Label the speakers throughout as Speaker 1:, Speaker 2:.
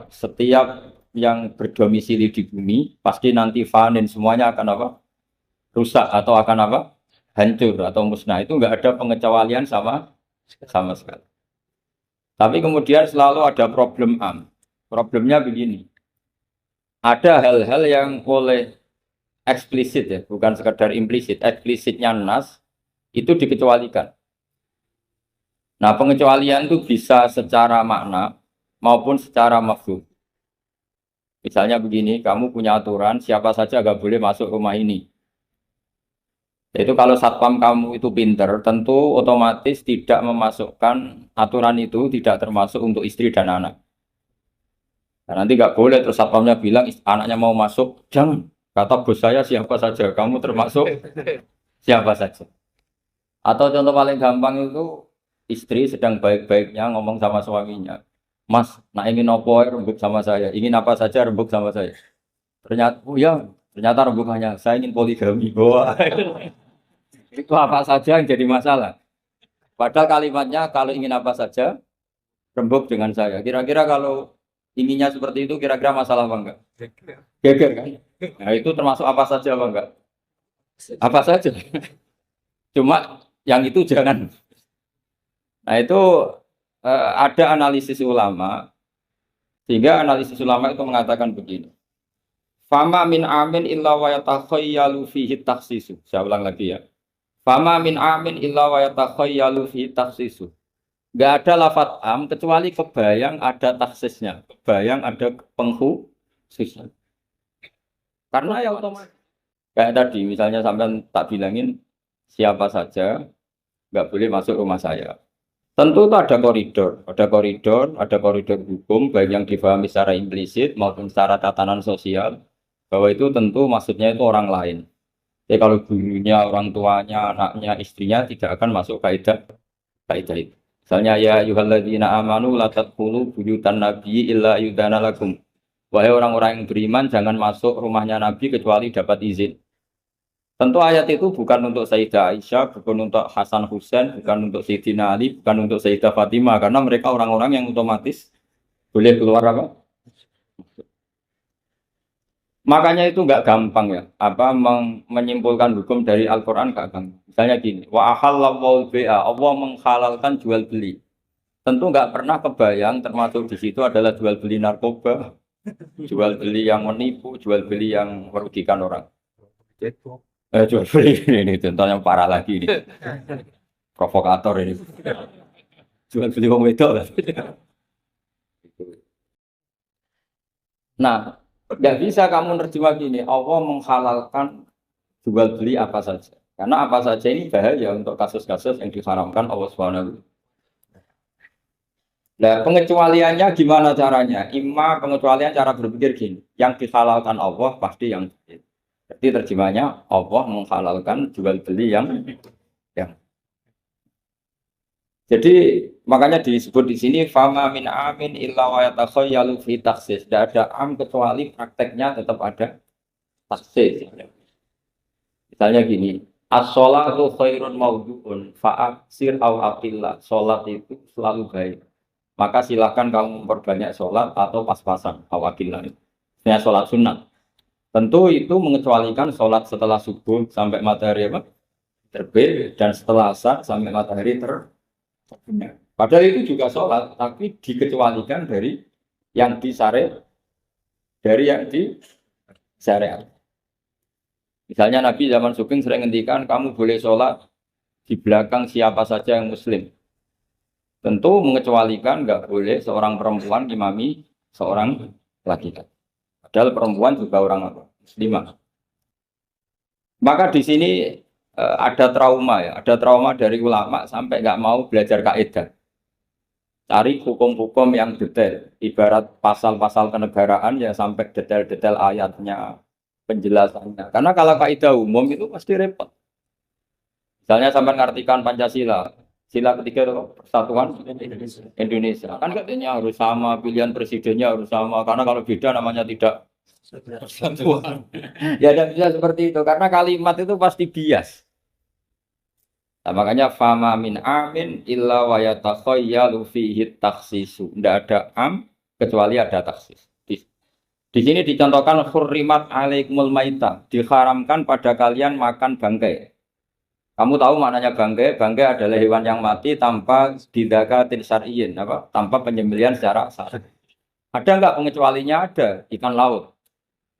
Speaker 1: Setiap yang berdomisili di bumi pasti nanti panen semuanya akan apa? Rusak atau akan apa? Hancur atau musnah. Itu enggak ada pengecualian sama sekali. Tapi kemudian selalu ada problem am. Problemnya begini. Ada hal-hal yang oleh eksplisit ya, bukan sekedar implisit. Eksplisitnya nas itu dikecualikan. Nah, pengecualian itu bisa secara makna maupun secara mafhum. Misalnya begini, kamu punya aturan siapa saja nggak boleh masuk rumah ini. Yaitu kalau satpam kamu itu pinter, tentu otomatis tidak memasukkan aturan itu tidak termasuk untuk istri dan anak. Nah, nanti nggak boleh terus satpamnya bilang anaknya mau masuk, jangan. Kata bos saya siapa saja, kamu termasuk siapa saja. Atau contoh paling gampang itu istri sedang baik-baiknya ngomong sama suaminya, Mas, nak ingin apa rembuk sama saya, ingin apa saja rembuk sama saya. Ternyata, oh ya, ternyata rembukannya saya ingin poligami. Wah, itu apa saja yang jadi masalah. Padahal kalimatnya kalau ingin apa saja rembuk dengan saya. Kira-kira kalau inginnya seperti itu, kira-kira masalah apa enggak? Geger kan? Nah itu termasuk apa saja apa enggak? Apa saja. Cuma yang itu jangan. Nah itu ada analisis ulama, sehingga analisis ulama itu mengatakan begini. Fama min amin illa wa yatakhayyalu fihi takhsisu. Saya ulang lagi ya. Fama min amin illa wa yatakhayyalu fihi takhsisu. Enggak ada lafadz am kecuali kebayang ada taksisnya, kebayang ada pengkhususan. Karena ya otomatis kayak tadi misalnya sampai tak bilangin siapa saja nggak boleh masuk rumah saya. Tentu itu ada koridor hukum baik yang difahami secara implisit maupun secara tatanan sosial bahwa itu tentu maksudnya itu orang lain. Jadi kalau gurunya, orang tuanya, anaknya, istrinya tidak akan masuk kaidah itu. Misalnya ya ayyuhalladzina amanu la tadkhulu buyutan nabiyyi illa yudana lakum. Wahai orang-orang yang beriman jangan masuk rumahnya Nabi kecuali dapat izin. Tentu ayat itu bukan untuk Sayyidah Aisyah, bukan untuk Hasan Husain, bukan untuk Sayyidina Ali, bukan untuk Sayyidah Fatimah, karena mereka orang-orang yang otomatis boleh keluar apa? Makanya itu nggak gampang ya, menyimpulkan hukum dari Al-Quran nggak gampang. Misalnya gini, wa ahallallahu bai'a, Allah menghalalkan jual beli. Tentu nggak pernah kebayang termasuk di situ adalah jual beli narkoba, jual beli yang menipu, jual beli yang merugikan orang. Jual beli ini contoh yang parah lagi ini, provokator ini. Jual beli wong wedok lah. Nah, nggak bisa kamu nerjemah gini, Allah menghalalkan jual beli apa saja. Karena apa saja ini bahaya untuk kasus-kasus yang diharamkan Allah Subhanahu. Nah, pengecualiannya gimana caranya? Pengecualian cara berpikir gini, yang dihalalkan Allah pasti yang. Jadi terjemahnya Allah menghalalkan jual beli yang. Jadi makanya disebut di sini fama min amin illa wa yatakhayyalu fi taksis. Tidak ada am kecuali prakteknya tetap ada taksis. Misalnya gini, as-sholatu khairun mawdu'un fa'aksir aw aqillah. Sholat itu selalu baik. Maka silakan kamu memperbanyak sholat atau pas-pasan aw aqillah. Ini sholat sunat. Tentu itu mengecualikan sholat setelah subuh sampai matahari apa? Terbit dan setelah asar sampai matahari terbenam. Padahal itu juga sholat, tapi dikecualikan dari yang disyariat, dari yang disyariat. Misalnya Nabi zaman Sugeng sering ngendikan kamu boleh sholat di belakang siapa saja yang Muslim. Tentu mengecualikan nggak boleh seorang perempuan imami seorang laki-laki. Padahal perempuan juga orang apa? Muslimah. Maka di sini ada trauma ya, ada trauma dari ulama sampai nggak mau belajar kaidah. Cari hukum-hukum yang detail, ibarat pasal-pasal kenegaraan ya sampai detail-detail ayatnya, penjelasannya. Karena kalau kaidah umum itu pasti repot. Misalnya sampai mengartikan Pancasila, sila ketiga itu persatuan Indonesia. Kan katanya harus sama, pilihan presidennya harus sama. Karena kalau beda namanya tidak persatuan. Ya tidak bisa seperti itu. Karena kalimat itu pasti bias. Nah, makanya fama min amin illa wa yatakhayyalu fihi takhsisu. Tidak ada am kecuali ada taksis. Di sini dicontohkan hurrimat alaikumul maita, diharamkan pada kalian makan bangkai. Kamu tahu maknanya bangkai? Bangkai adalah hewan yang mati tanpa didakatin syar'iyyin, apa? Tanpa penyembelihan secara syar'i. Ada enggak pengecualinya? Ada. Ikan laut.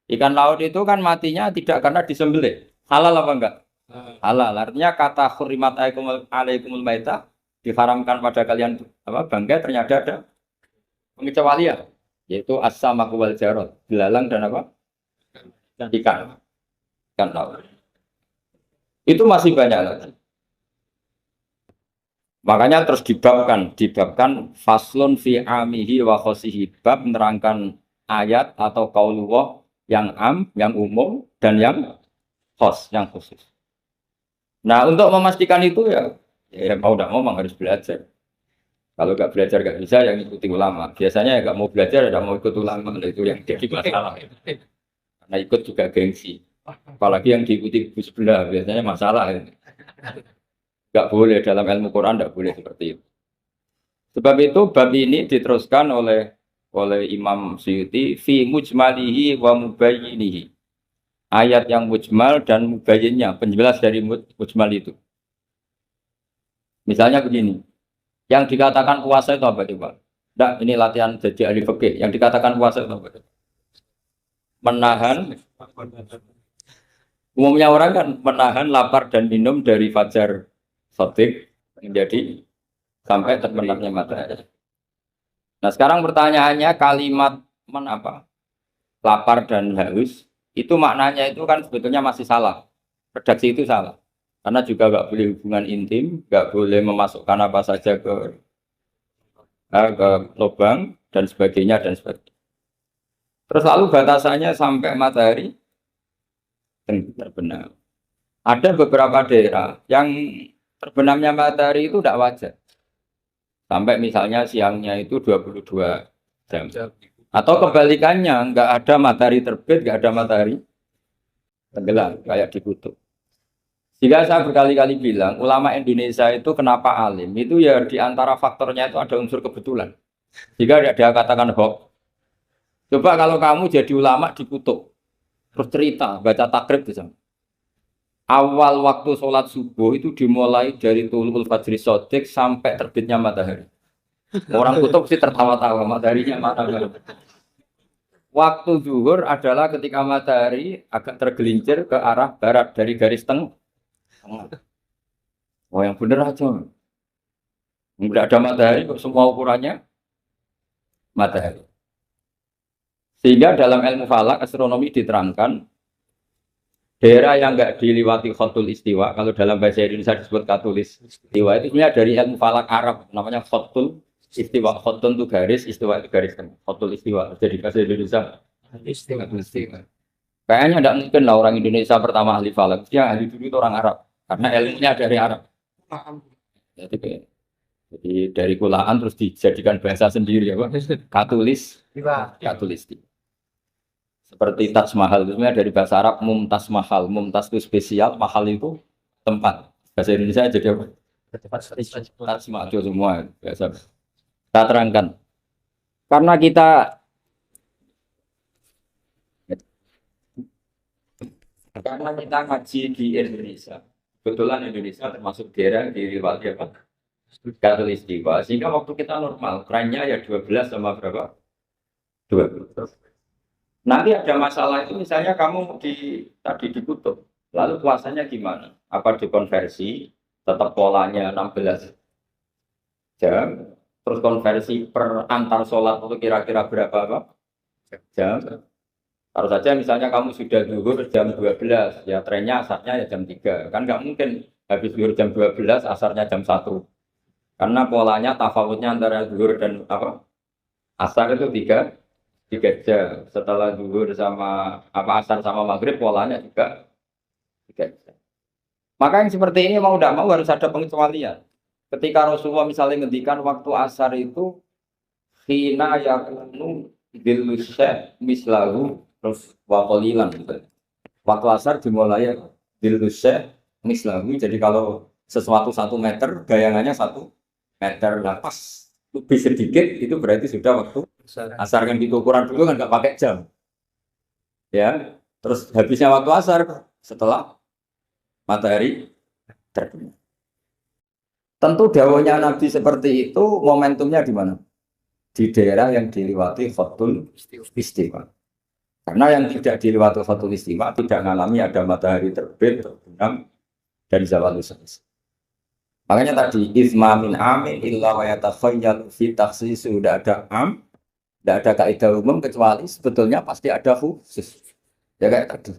Speaker 1: Ikan laut itu kan matinya tidak karena disembelih. Halal apa enggak? Halal. Artinya kata hurrimat alaikumul maita, diharamkan pada kalian apa? Bangkai, ternyata ada pengecualian, yaitu as-samaku wal jarad, belalang dan apa? Ikan. Ikan laut. Itu masih banyak lagi. Makanya terus dibabkan faslun fi amihi wa khosihi, bab menerangkan ayat atau qaulullah yang am, yang umum dan yang khos, yang khusus. Nah, untuk memastikan itu ya mau tidak mau harus belajar. Kalau nggak belajar nggak bisa yang ikuti ulama. Biasanya ya nggak mau belajar, nggak mau ikut ulama, itu yang jadi masalah. Karena ikut juga gengsi. Apalagi yang diikuti buku sebelah biasanya masalah. Nggak boleh dalam ilmu Quran, nggak boleh seperti itu. Sebab itu bab ini diteruskan oleh Imam Suyuti fi mujmalihi wa mubayyinihi. Ayat yang mujmal dan mubayyinnya, penjelas dari mujmal itu. Misalnya begini, yang dikatakan puasa itu apa coba? Nah, ini latihan jadi ahli fikih. Yang dikatakan puasa itu apa? Menahan. Umumnya orang kan menahan lapar dan minum dari fajar sotik menjadi sampai terbenamnya matahari. Nah, sekarang pertanyaannya kalimat apa? Lapar dan haus itu maknanya itu kan sebetulnya masih salah. Redaksi itu salah. Karena juga nggak boleh hubungan intim, nggak boleh memasukkan apa saja ke lubang dan sebagainya dan sebagainya. Terus lalu batasannya sampai matahari terbenam. Ada beberapa daerah yang terbenamnya matahari itu tidak wajar. Sampai misalnya siangnya itu 22 jam. Atau kebalikannya, nggak ada matahari terbit, nggak ada matahari tenggelam, kayak di kutub. Jika saya berkali-kali bilang, ulama Indonesia itu kenapa alim? Itu ya diantara faktornya itu ada unsur kebetulan. Jika dia katakan hoax. Coba kalau kamu jadi ulama di kutub, terus cerita, baca takrib di sana. Awal waktu sholat subuh itu dimulai dari tulul fajri sodik sampai terbitnya matahari. Orang kutub sih tertawa-tawa, mataharinya mana? Waktu zuhur adalah ketika matahari agak tergelincir ke arah barat dari garis tengah. Oh yang bener aja. Enggak ada matahari, kok semua ukurannya matahari. Sehingga dalam ilmu falak astronomi diterangkan daerah yang enggak diliwati khotul istiwa, kalau dalam bahasa Indonesia disebut katulis istiwa, itu sebenarnya dari ilmu falak Arab, namanya khotul istiwa. Khotul itu garis, istiwa itu garis tengah. Khotul istiwa, jadi bahasa Indonesia istiwa. Kayaknya tidak mungkin lah orang Indonesia pertama ahli falak, yang ahli dulu itu orang Arab, karena ilmunya dari Arab. Jadi dari kulaan terus dijadikan bahasa sendiri ya, katulis seperti Taj Mahal itu sebenarnya dari bahasa Arab mumtaz mahal. Mumtaz itu spesial, mahal itu tempat. Bahasa Indonesia jadi apa? Taj Mahal itu semua biasa. Kita terangkan. Karena kita ngaji di Indonesia. Kebetulan Indonesia termasuk daerah di Riwati apa? Katulistiwa. Sehingga waktu kita normal, kerannya ya 12 sama berapa? 12. Nanti ada masalah itu misalnya kamu tadi ditutup, lalu puasanya gimana? Apa dikonversi, tetap polanya 16 jam, terus konversi per antar sholat itu kira-kira berapa jam? Harus saja misalnya kamu sudah zuhur jam 12, ya trennya asarnya ya jam 3. Kan nggak mungkin habis zuhur jam 12, asarnya jam 1. Karena polanya tafawutnya antara zuhur dan asar itu 3 jam. Setelah zuhur sama asar sama maghrib polanya juga 3 jam. Maka yang seperti ini mau tidak mau harus ada pengecualian. Ketika Rasulullah misalnya ngendikan waktu asar itu khina yakunu dilusya mislahu terus waqolilan gitu. Waktu asar dimulai dilusya mislahu. Jadi kalau sesuatu 1 meter, bayangannya 1 meter. Nah pas lebih sedikit itu berarti sudah waktu Asar kan gitu ukuran dulu kan nggak pakai jam, ya. Terus habisnya waktu asar setelah matahari terbenam. Tentu dawuhnya Nabi seperti itu momentumnya di mana? Di daerah yang dilewati khotul istiwa. Karena yang tidak dilewati khotul istiwa tidak mengalami ada matahari terbit, terbenam, dan zawal selesai. Makanya tadi isma min amin illa wa yatakhayyalu fi takhsis, sudah ada tidak ada kaidah umum kecuali sebetulnya pasti ada khusus. Ya kayak tadi.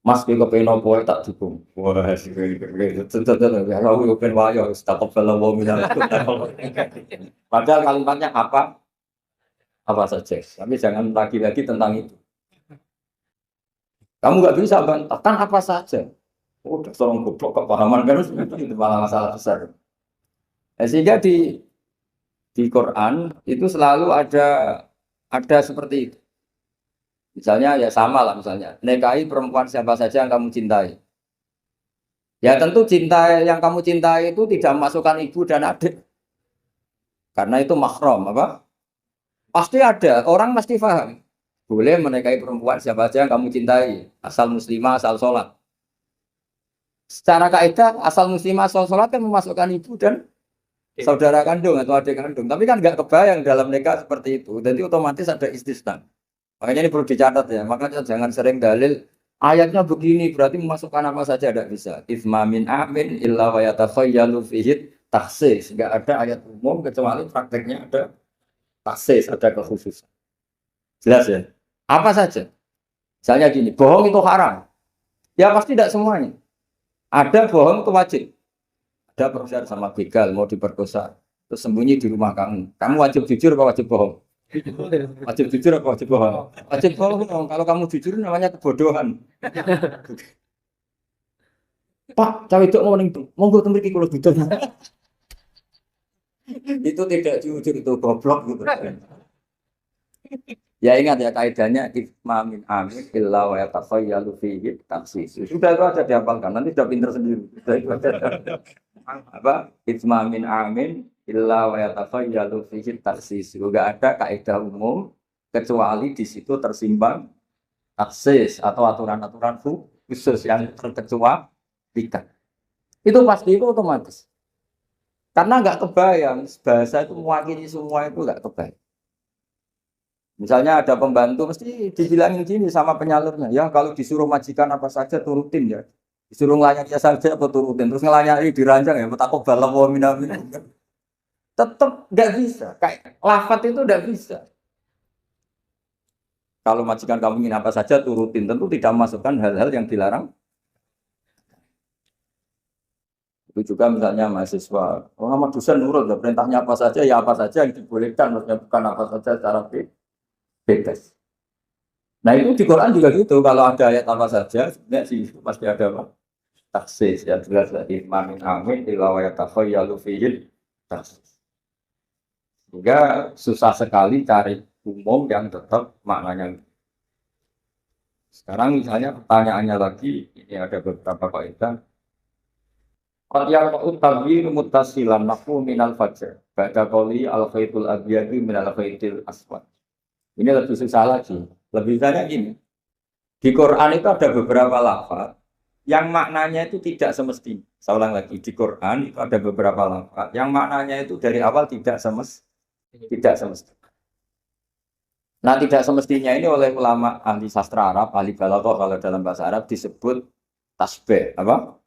Speaker 1: Mas kowe kepen opo tak dukung. Wah, sing ya aku kepen wayo takut film minal. Padahal kalimatnya apa? Apa saja. Tapi jangan lagi-lagi tentang itu. Kamu nggak bisa bantah kan apa saja. Oh, udah seorang goblok kepahaman kan itu malah masalah besar. Sehingga di Quran itu selalu ada seperti itu. Misalnya ya sama lah misalnya, nikahi perempuan siapa saja yang kamu cintai. Ya tentu cinta yang kamu cintai itu tidak memasukkan ibu dan adik. Karena itu mahram apa? Pasti ada, orang pasti paham. Boleh menikahi perempuan siapa saja yang kamu cintai, asal muslimah, asal sholat. Secara kaidah asal muslimah, asal sholat kan memasukkan ibu dan saudara kandung atau adik kandung. Tapi kan nggak kebayang dalam nikah seperti itu. Jadi otomatis ada istisna. Makanya ini perlu dicatat ya. Makanya jangan sering dalil ayatnya begini berarti memasukkan apa saja tidak bisa. Isma min amin illa wa yatakhayyalu fihi taksis. Enggak ada ayat umum kecuali prakteknya ada taksis, ada kekhususan. Jelas ya? Apa saja? Misalnya gini, bohong itu haram. Ya pasti tidak semuanya. Ada bohong itu wajib. Ada berusaha sama begal mau diperkosa, terus sembunyi di rumah kamu. Kamu wajib jujur apa wajib bohong? Wajib jujur apa wajib bohong? Wajib bohong. Kalau kamu jujur namanya kebodohan. Pak, cawe itu mau ning monggo teng mriki kula duduk. Itu tidak jujur, itu goblok gitu. Ya ingat ya kaidahnya isma min amin illa wa yatakhayyalu fihi taksis. Sudah itu aja dihafalkan, nanti sudah pinter sendiri. Sudah itu aja. Apa? Isma min amin illa wa yatakhayyalu fihi taksis. Juga ada kaidah umum kecuali di situ tersimpan taksis atau aturan-aturan khusus yang terkecualikan. Itu pasti itu otomatis. Karena nggak kebayang bahasa itu mewakili semua itu nggak kebayang. Misalnya ada pembantu mesti dibilangin gini sama penyalurnya, ya kalau disuruh majikan apa saja turutin ya, disuruh ngelayani saja apa turutin, terus ngelayani diranjang ya, takut balap waminamin, tetap nggak bisa, kayak lafat itu nggak bisa. Kalau majikan kamu ingin apa saja turutin, tentu tidak memasukkan hal-hal yang dilarang. Itu juga misalnya mahasiswa, Muhammad dosen nurut, perintahnya apa saja ya apa saja yang dibolehkan, maksudnya bukan apa saja secara bebas. Nah itu di Quran juga gitu. Kalau ada ayat apa saja, sebenarnya sih pasti ada apa? Taksis ya jelas lagi. Mamin amin ilawayat takhayyalu fihi taksis. Sehingga susah sekali cari umum yang tetap maknanya. Sekarang misalnya pertanyaannya lagi, ini ada beberapa kaidah. Qad yaqa'u tabyin muttasilan nahu minal fajr. Ba'da qawli al-khaytul abyadi minal khaytil aswad. Ini lebih susah lagi. Lebih banyak gini. Di Quran itu ada beberapa lafaz yang maknanya itu tidak semestinya. Saya ulang lagi, di Quran itu ada beberapa lafaz yang maknanya itu dari awal tidak semestinya. Nah, tidak semestinya ini oleh ulama ahli sastra Arab, ahli balaghah kalau dalam bahasa Arab disebut tasbih, apa?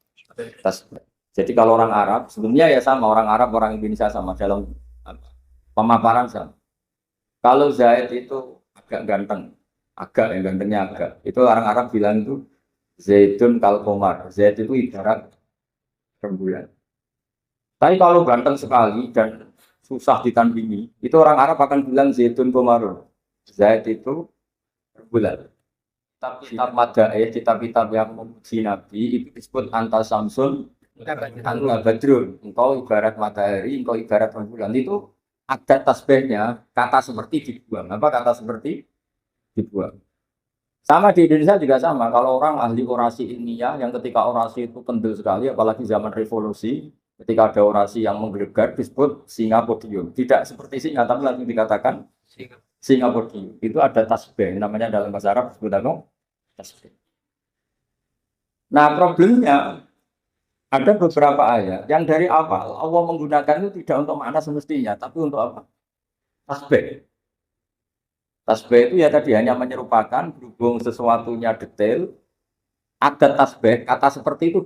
Speaker 1: Tasbih. Jadi kalau orang Arab, sebelumnya ya sama, orang Arab, orang Indonesia sama dalam pemaparan sama. Kalau Zaid itu agak ganteng, yang gantengnya agak. Itu orang Arab bilang itu Zaidun kal qamar. Zaid itu ibarat rembulan. Tapi kalau ganteng sekali dan susah ditandingi, itu orang Arab akan bilang Zaidun qamarun. Zaid itu rembulan. Tapi kitab Madaih, kitab-kitab yang memuji Nabi itu disebut anta samsun, anta badrun. Engkau ibarat matahari, engkau ibarat rembulan. Itu ada tasbihnya, kata seperti dibuang. Apa kata seperti dibuang? Sama di Indonesia juga sama. Kalau orang ahli orasi ilmiah yang ketika orasi itu kendel sekali, apalagi zaman revolusi, Ketika ada orasi yang menggelegar disebut singa podium. Tidak seperti singa, tapi langsung dikatakan singa podium. Itu ada tasbih, namanya dalam bahasa Arab disebut apa? Tasbih. Nah problemnya ada beberapa ayat yang dari awal Allah menggunakan itu tidak untuk makna semestinya, tapi untuk apa? Tasbih. Tasbih itu ya tadi hanya menyerupakan berhubung sesuatunya detail, ada tasbih, kata seperti itu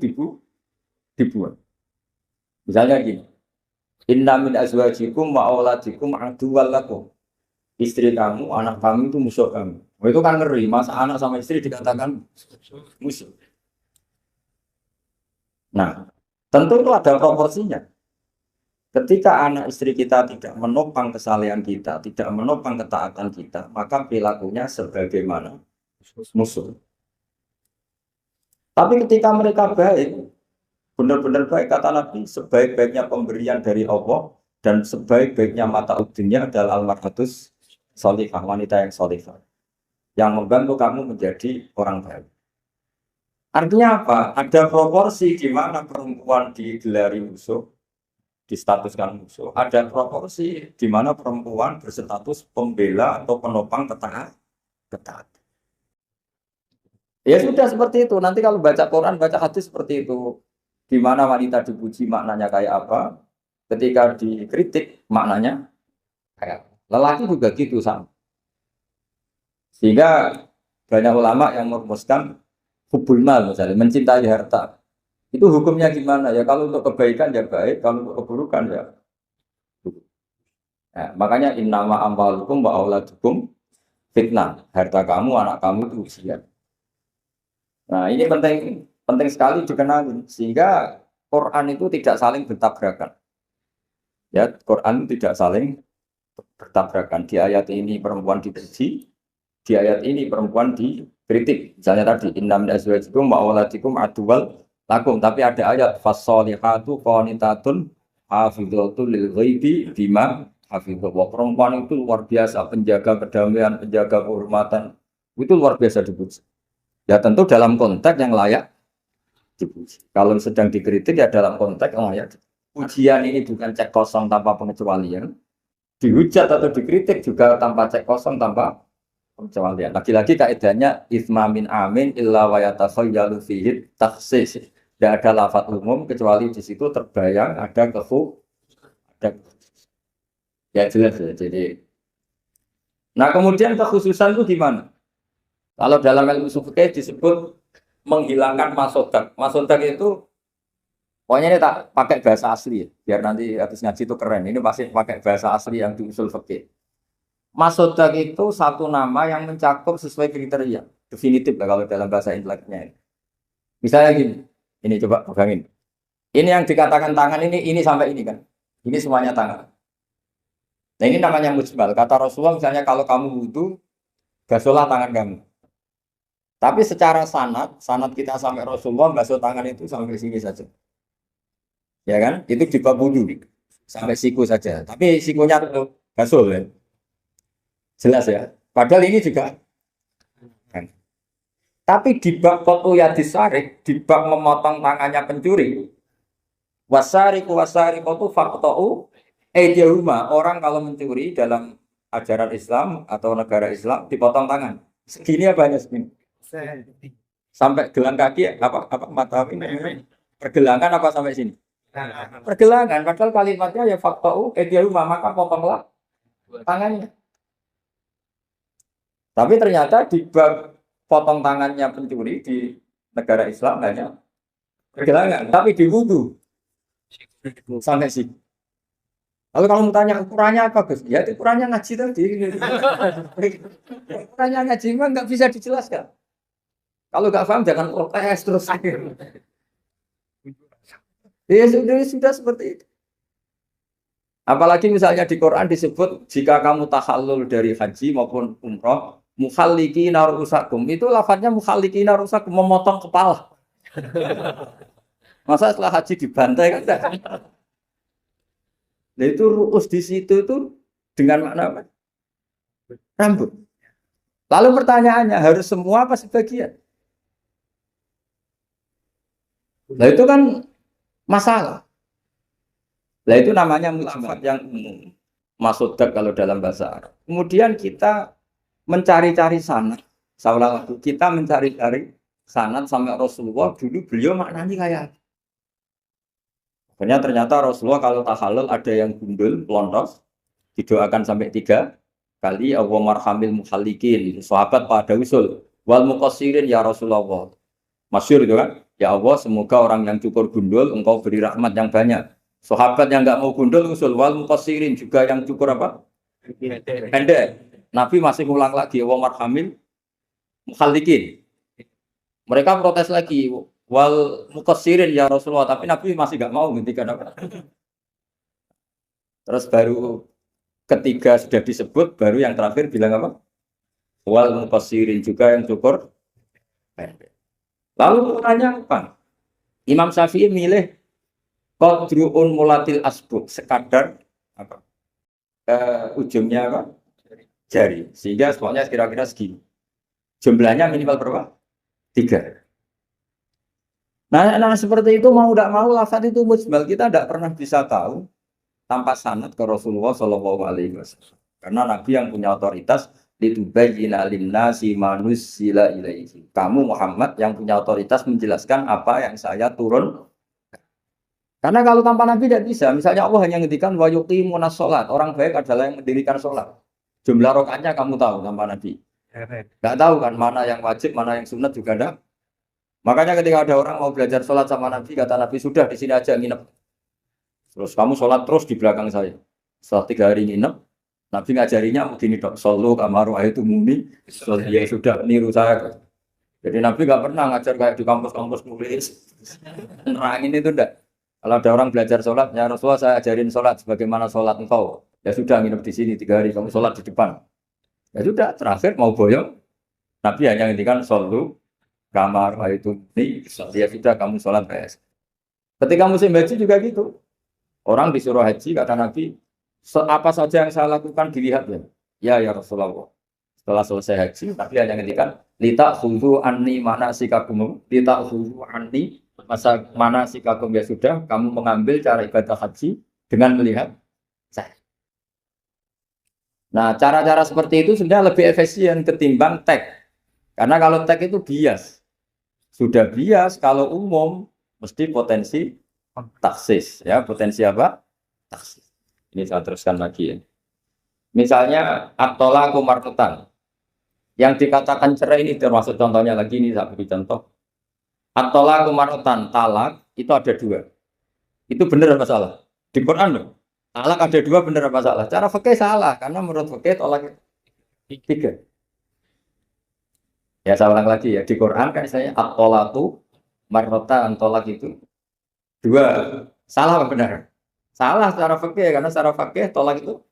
Speaker 1: dibuat. Misalnya gini, inna min azwajikum wa auladikum aduwwal lakum. Istri kamu, anak kamu itu musuh kamu. Oh, itu kan ngeri, masa anak sama istri dikatakan musuh. Nah, tentu itu ada proporsinya. Ketika anak istri kita tidak menopang kesalehan kita, tidak menopang ketaatan kita, maka perilakunya sebagaimana musuh. Tapi ketika mereka baik, benar-benar baik, kata Nabi, sebaik-baiknya pemberian dari Allah dan sebaik-baiknya mata udinya adalah al-marhatus solihah, wanita yang solihah, yang membantu kamu menjadi orang baik. Artinya apa? Ada proporsi di mana perempuan digelari musuh, distatuskan musuh. Ada proporsi di mana perempuan berstatus pembela atau penopang ketaat. Ya sudah seperti itu. Nanti kalau baca Quran, baca hadis seperti itu. Di mana wanita dipuji maknanya kayak apa? Ketika dikritik maknanya kayak apa? Lelaki juga gitu sama. Sehingga banyak ulama yang merumuskan hubul mal misalnya, mencintai harta. Itu hukumnya gimana? Ya kalau untuk kebaikan ya baik, kalau untuk keburukan ya. Nah, makanya innama amwalukum wa auladukum fitnah. Harta kamu, anak kamu itu ujian. Nah, ini penting penting sekali dikenali sehingga Quran itu tidak saling bertabrakan. Ya, Quran tidak saling bertabrakan. Di ayat ini perempuan dipuji, di ayat ini perempuan dikritik. Misalnya tadi inna min azwajikum wa auladikum aduwwal lakum, tapi ada ayat fasholihatu qanitatun hafidhatul lil ghaibi bima hafidha. Perempuan itu luar biasa, penjaga kedamaian, penjaga kehormatan. Itu luar biasa dipuji. Ya tentu dalam konteks yang layak dipuji. Kalau sedang dikritik ya dalam konteks yang layak. Pujian ini bukan cek kosong tanpa pengecualian. Dihujat atau dikritik juga tanpa cek kosong tanpa pengecualian. Lagi-lagi kaidahnya isma min amin illa wa yatakhayyalu fihi takhsis. Tidak ada lafaz umum kecuali di situ terbayang ada ada ya jelas ya. Jadi nah kemudian kekhususan itu gimana? Kalau dalam ilmu fikih disebut menghilangkan masodak. Masodak itu pokoknya ini tak pakai bahasa asli ya, biar nanti habis ngaji itu keren. Ini pasti pakai bahasa asli yang di usul fikih. Masodak itu satu nama yang mencakup sesuai kriteria definitif lah kalau dalam bahasa inteleknya. Misalnya gini, ini coba pegangin. Ini yang dikatakan tangan ini sampai ini kan. Ini semuanya tangan. Nah ini namanya mujmal. Kata Rasulullah misalnya kalau kamu wudhu, basuhlah tangan kamu. Tapi secara sanad kita sampai Rasulullah basuh tangan itu sampai sini saja. Ya kan? Itu di bab wudhu sampai siku saja. Tapi sikunya basuh ya. Jelas ya. Padahal ini juga kan. Tapi di bab qat'u yadis sarik, di bab memotong tangannya pencuri, wasariqatu faqta'u aydiyahuma. Orang kalau mencuri dalam ajaran Islam atau negara Islam dipotong tangan. Segini apa hanya segini? Sampai gelang kaki apa mata ini pergelangan apa sampai sini? Pergelangan. Padahal kalimatnya ya faqta'u aydiyahuma, maka potonglah tangannya. Tapi ternyata di bab potong tangannya pencuri di negara Islam hanya pergelangan, tapi di wudu sampai sini. Lalu kalau mau tanya ukurannya apa, Gus? Ya ukurannya ngaji tadi. Ukurannya ngaji mah nggak bisa dijelaskan. Kalau nggak paham jangan protes terus. Ya sudah seperti itu. Apalagi misalnya di Quran disebut jika kamu takhallul dari haji maupun umroh, mukhalliki narusakum, itu lafadznya mukhalliki narusakum, memotong kepala. Masa setelah haji dibantai kan? Nah itu ru'us di situ itu dengan makna apa? Rambut. Lalu pertanyaannya harus semua apa sebagian? Nah itu kan masalah. Lah itu namanya mulafat yang umum. Masodak kalau dalam bahasa Arab. Kemudian kita mencari-cari sanad. Saya ulang lagi, kita mencari-cari sanad sampai Rasulullah dulu beliau maknanya kayak apa? Akhirnya ternyata Rasulullah kalau tahallul ada yang gundul, pelontos, didoakan sampai 3 kali. Allah marhamil muhallikin. Sahabat pada usul. Wal muqassirin ya Rasulullah. Masyhur itu kan? Ya Allah, semoga orang yang cukur gundul engkau beri rahmat yang banyak. Sahabat yang nggak mau gundul usul wal muqassirin juga yang cukur apa? Pendek. Nabi masih ngulang lagi wa marhamil muhallikin. Mereka protes lagi wal muqassirin ya Rasulullah, tapi Nabi masih nggak mau ngendikan apa. Terus baru ketiga sudah disebut, baru yang terakhir bilang apa? Wal muqassirin juga yang cukur pendek. Lalu tanya apa? Imam Syafi'i milih qadruun mulatil asbuk, sekadar apa? Ujungnya apa? Jari. Sehingga semuanya kira-kira segini. Jumlahnya minimal berapa? 3. Nah, seperti itu mau tidak mau lafaz itu mujmal, kita tidak pernah bisa tahu tanpa sanad ke Rasulullah Shallallahu Alaihi Wasallam. Karena Nabi yang punya otoritas litubayyina linnasi ma nuzzila ilaihi. Kamu Muhammad yang punya otoritas menjelaskan apa yang saya turun. Karena kalau tanpa Nabi tidak bisa. Misalnya Allah hanya ngendikan wa yuqimunas sholat. Orang baik adalah yang mendirikan sholat. Jumlah rakaatnya kamu tahu tanpa Nabi. Tidak tahu kan mana yang wajib, mana yang sunat juga ada. Makanya ketika ada orang mau belajar sholat sama Nabi, kata Nabi sudah di sini aja nginep. Terus kamu sholat terus di belakang saya. Setelah 3 hari nginep, Nabi ngajarinya begini dok, solu kamaru itu mumi, ya sudah niru saya. Jadi Nabi nggak pernah ngajar kayak di kampus-kampus nulis, nerangin itu enggak. Kalau ada orang belajar sholat, ya Rasulullah saya ajarin sholat sebagaimana sholat engkau. Ya sudah nginep di sini 3 hari, kamu sholat di depan. Ya sudah, terakhir mau boyong, Nabi hanya ngintikan solu kamar itu nih, ya sudah kamu sholat beres. Ketika musim haji juga gitu, orang disuruh haji kata Nabi, apa saja yang saya lakukan dilihat ya. Ya Rasulullah. Setelah selesai haji, Nabi hanya ngintikan lita khudhu anni manasikakum, lita khudhu anni masa manasikakum, ya sudah kamu mengambil cara ibadah haji dengan melihat saya. Nah, cara-cara seperti itu sebenarnya lebih efisien ketimbang tag. Karena kalau tag itu bias. Sudah bias, kalau umum mesti potensi taksis. Ya, potensi apa? Taksis. Ini saya teruskan lagi ya. Misalnya, at-tolaqu marratan. Yang dikatakan cerai ini termasuk contohnya lagi, ini saya beri contoh. At-tolaqu marratan, talak itu ada 2. Itu benar apa salah? Di Quran loh. Talak ada 2 benar apa salah? Cara fikih salah, karena menurut fikih talak 3. Ya saya ulang lagi ya, di Quran kan saya at-tolaqu marratan, tolak itu 2. Salah apa benar? Salah secara fikih, karena secara fikih tolak itu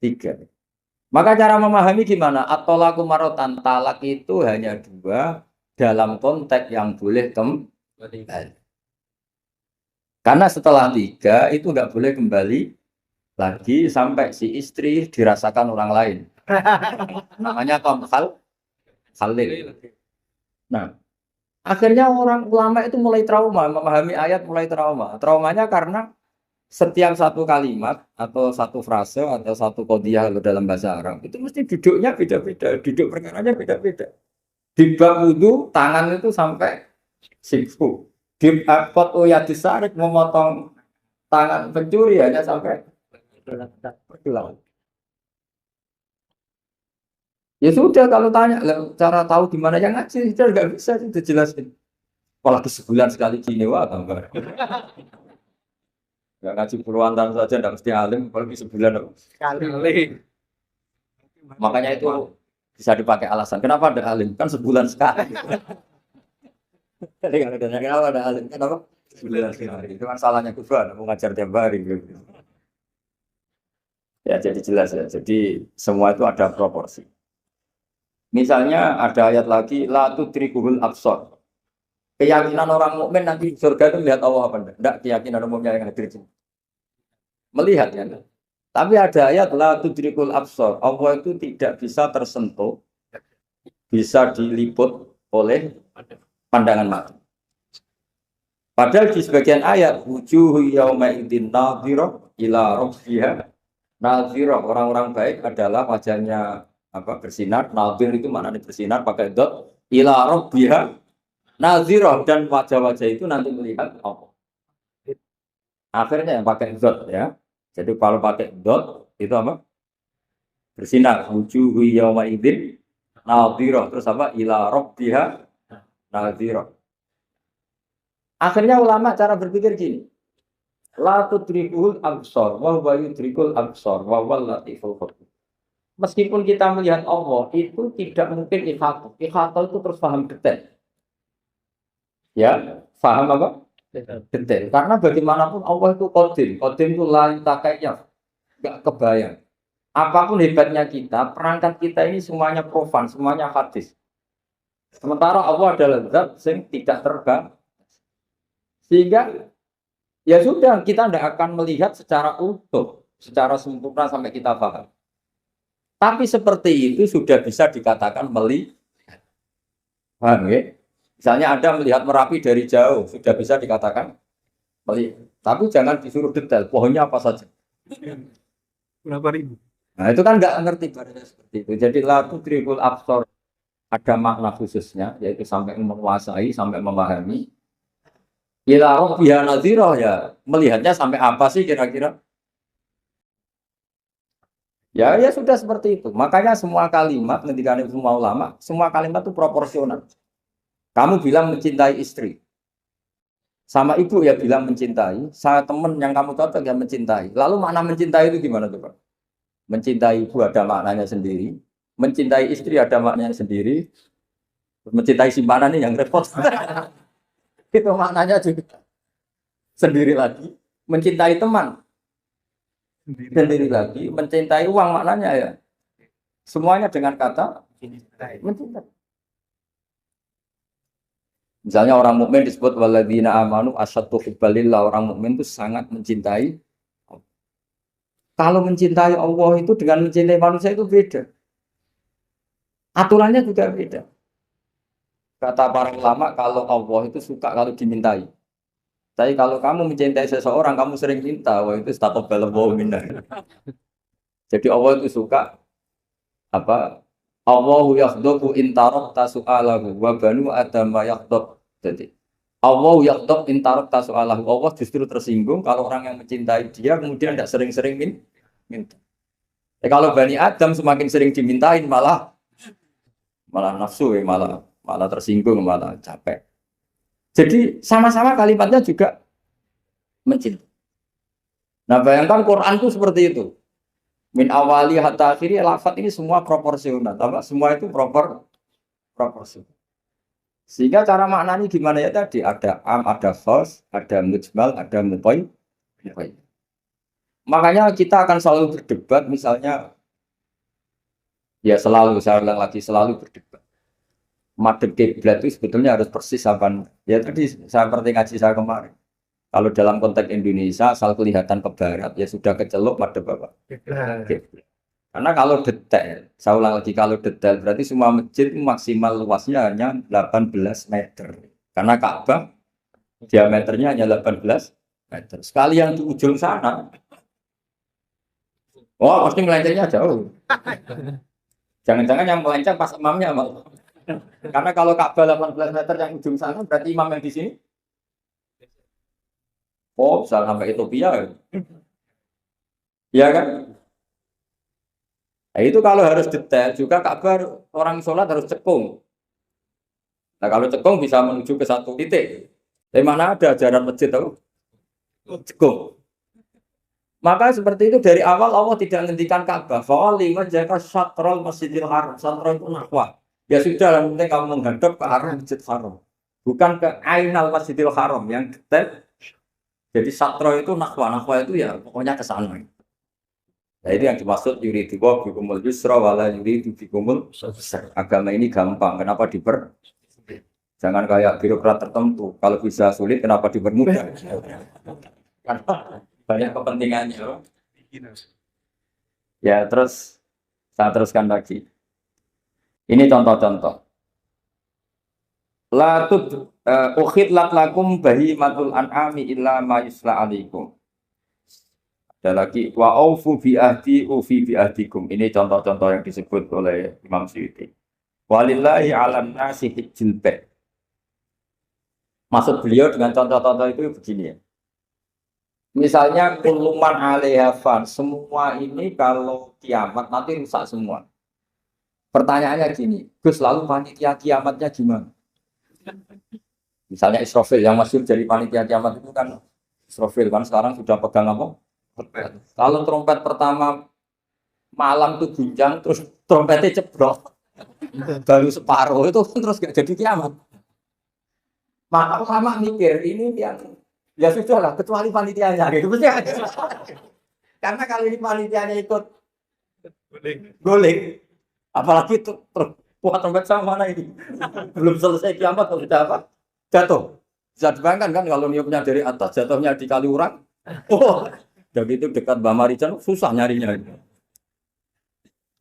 Speaker 1: 3. Maka cara memahami gimana? At-tolaqu marratan, talak itu hanya 2 dalam konteks yang boleh kembali. Karena setelah 3 itu nggak boleh kembali lagi sampai si istri dirasakan orang lain. Namanya halil. Nah, akhirnya orang ulama itu mulai trauma, memahami ayat mulai trauma. Traumanya karena setiap satu kalimat atau satu frase atau satu qadhiyah dalam bahasa Arab itu mesti duduknya beda-beda, duduk perkaranya beda-beda. Di bab wudu tangan itu sampai siku. Di pot uyadis sarik memotong tangan pencuri hanya sampai pergelangan. Ya sudah kalau tanya cara tahu gimana yang ngaji kita nggak bisa itu jelasin. Apalagi sebulan sekali gini wah tambah. Nggak ngaji puluhan tahun saja nggak mesti alim, apalagi sebulan sekali. Makanya itu bisa dipakai alasan. Kenapa ada alim? Kan sebulan sekali. Jadi kalau ditanya kenapa ada alim? Kenapa? Sebulan sekali. Itu kan salahnya Kufran, mau ngajar tiap hari. Ya jadi jelas ya. Jadi semua itu ada proporsi. Misalnya ada ayat lagi la tudrikuhul absar. Keyakinan orang mukmin nanti surga itu melihat Allah apa enggak? Enggak, keyakinan umumnya yang hadir itu. Melihat ya. Tapi ada ayat la tudrikul absar. Allah itu tidak bisa tersentuh, bisa diliput oleh pandangan mata. Padahal di sebagian ayat wujuhu yauma idzin nadhirah ila rabbiha nadhirah. Orang-orang baik adalah wajahnya apa bersinar, nadhir itu maknanya bersinar pakai dot ila rabbiha nadhirah dan wajah-wajah itu nanti melihat Allah. Akhirnya yang pakai dot ya. Jadi kalau pakai dot itu apa? Bersinar wujuhu yauma idzin nadhirah terus apa ila rabbiha nadhirah. Akhirnya ulama cara berpikir gini. La tudrikul absor wa huwa yudrikul absor wa huwal latiful khabir. Meskipun kita melihat Allah itu tidak mungkin ikhata. Ikhata itu terus paham detail. Ya, paham apa? Detail. Karena bagaimanapun Allah itu qadim. Qadim itu lain takaynya. Enggak kebayang. Apapun hebatnya kita, perangkat kita ini semuanya profan, semuanya hadis. Sementara Allah adalah zat yang tidak terbang. Sehingga ya sudah, kita tidak akan melihat secara utuh, secara sempurna sampai kita paham. Tapi seperti itu sudah bisa dikatakan melihat. Paham ya? Misalnya Anda melihat Merapi dari jauh, sudah bisa dikatakan melihat. Tapi jangan disuruh detail, pohonnya apa saja.
Speaker 2: Berapa ribu?
Speaker 1: Nah itu kan nggak ngerti badannya seperti itu. Jadi la tudrikul absor ada makna khususnya, yaitu sampai menguasai, sampai memahami. Ila rabbiha nadhirah ya, melihatnya sampai apa sih kira-kira? Ya, ya sudah seperti itu. Makanya semua kalimat, ketika semua ulama, semua kalimat itu proporsional. Kamu bilang mencintai istri, sama ibu ya bilang mencintai, sama teman yang kamu cocok ya mencintai. Lalu makna mencintai itu gimana tuh Pak? Mencintai ibu ada maknanya sendiri, mencintai istri ada maknanya sendiri, mencintai simpanan ini yang repot. Itu maknanya juga sendiri lagi. Mencintai teman sendiri lagi. Mencintai uang maknanya ya semuanya dengan kata mencintai. Misalnya orang mukmin disebut walladzina amanu asyaddu hubbalillah. Orang mukmin itu sangat mencintai. Kalau mencintai Allah itu dengan mencintai manusia itu beda. Aturannya juga beda. Kata para ulama kalau Allah itu suka kalau dimintai. Tapi kalau kamu mencintai seseorang, kamu sering minta, wah itu taqabbalallahu minna. Jadi Allah itu suka apa? Allahu yaghdabu in tarakta su'alahu wa banu adama yaghdab. Jadi Allah yaghdab in tarakta su'alahu. Allah justru tersinggung kalau orang yang mencintai dia kemudian tidak sering-sering minta. Kalau Bani Adam semakin sering dimintain malah nafsu, malah tersinggung, malah capek. Jadi sama-sama kalimatnya juga mencintai. Nah bayangkan Quran itu seperti itu. Min awali hatta akhiri lafaz ini semua proporsional. Semua itu proporsional. Sehingga cara maknanya gimana ya tadi? Ada am, ada khos, ada mujmal, ada muqayyad. Makanya kita akan selalu berdebat misalnya ya selalu saya ulang lagi selalu berdebat. Madhep kiblat itu sebetulnya harus persis apa? Ya tadi saya seperti ngaji saya kemarin. Kalau dalam konteks Indonesia asal kelihatan ke barat ya sudah kecelok madhep apa? Kiblat. Karena kalau detail, saya ulang lagi kalau detail berarti semua masjid maksimal luasnya hanya 18 meter. Karena Ka'bah diameternya hanya 18 meter. Sekali yang di ujung sana, oh pasti melencengnya jauh. Jangan-jangan yang melenceng pas imamnya malah. Karena kalau Ka'bah 18 meter yang ujung sana berarti imam yang di sini. Oh, bisa sampai Ethiopia. Iya kan? Nah, itu kalau harus detail juga Ka'bah orang sholat harus cekung. Nah kalau cekung bisa menuju ke satu titik. Dari mana ada ajaran masjid tahu? Cekung. Maka seperti itu dari awal Allah tidak menghentikan Ka'bah. Fa'ali menjaga syatrul masjidil haram. Syatrul itu nahwa. Ya sudah, yang penting kamu menghadap ke arah masjid haram. Bukan ke ainal masjidil haram yang detail. Jadi syatrul itu nahwa. Nahwa itu ya pokoknya ke sana. Nah itu yang dimaksud yuridu wa bikumul yusra wala yuridu bikumul usra. Agama ini gampang, kenapa jangan kayak birokrat tertentu. Kalau bisa sulit, kenapa dipermudah? Karena banyak kepentingannya. Ya terus saya teruskan lagi. Ini contoh-contoh. La tud ukhidlat lakum bahimatul an'ami illa ma yusla alaikum. Ada lagi wa aufu bi ahdi ufi bi ahdikum. Ini contoh-contoh yang disebut oleh Imam Suyuti. Walillahi 'alan nasi hijjul bait. Maksud beliau dengan contoh-contoh itu begini ya. Misalnya kuluman alaiha fan, semua ini kalau kiamat nanti rusak semua. Pertanyaannya gini, Gus lalu panitia kiamatnya gimana? Misalnya Israfil yang masuk jadi panitia kiamat itu kan Israfil kan sekarang sudah pegang apa? Trompet. Kalau trompet pertama malam tuh guncang terus trompetnya ceblok baru separuh itu terus gak jadi kiamat. Maka ulama mikir ini yang ya sudah lah kecuali panitianya gitu. Karena kalau ini panitianya ikut golek apalagi tuh buat trompet sama mana ini belum selesai kiamat atau sudah apa jatuh. Bisa dibayangkan kan kalau niupnya dari atas jatuhnya di Kaliurang. Oh, jadi itu dekat Bamarican susah nyarinya.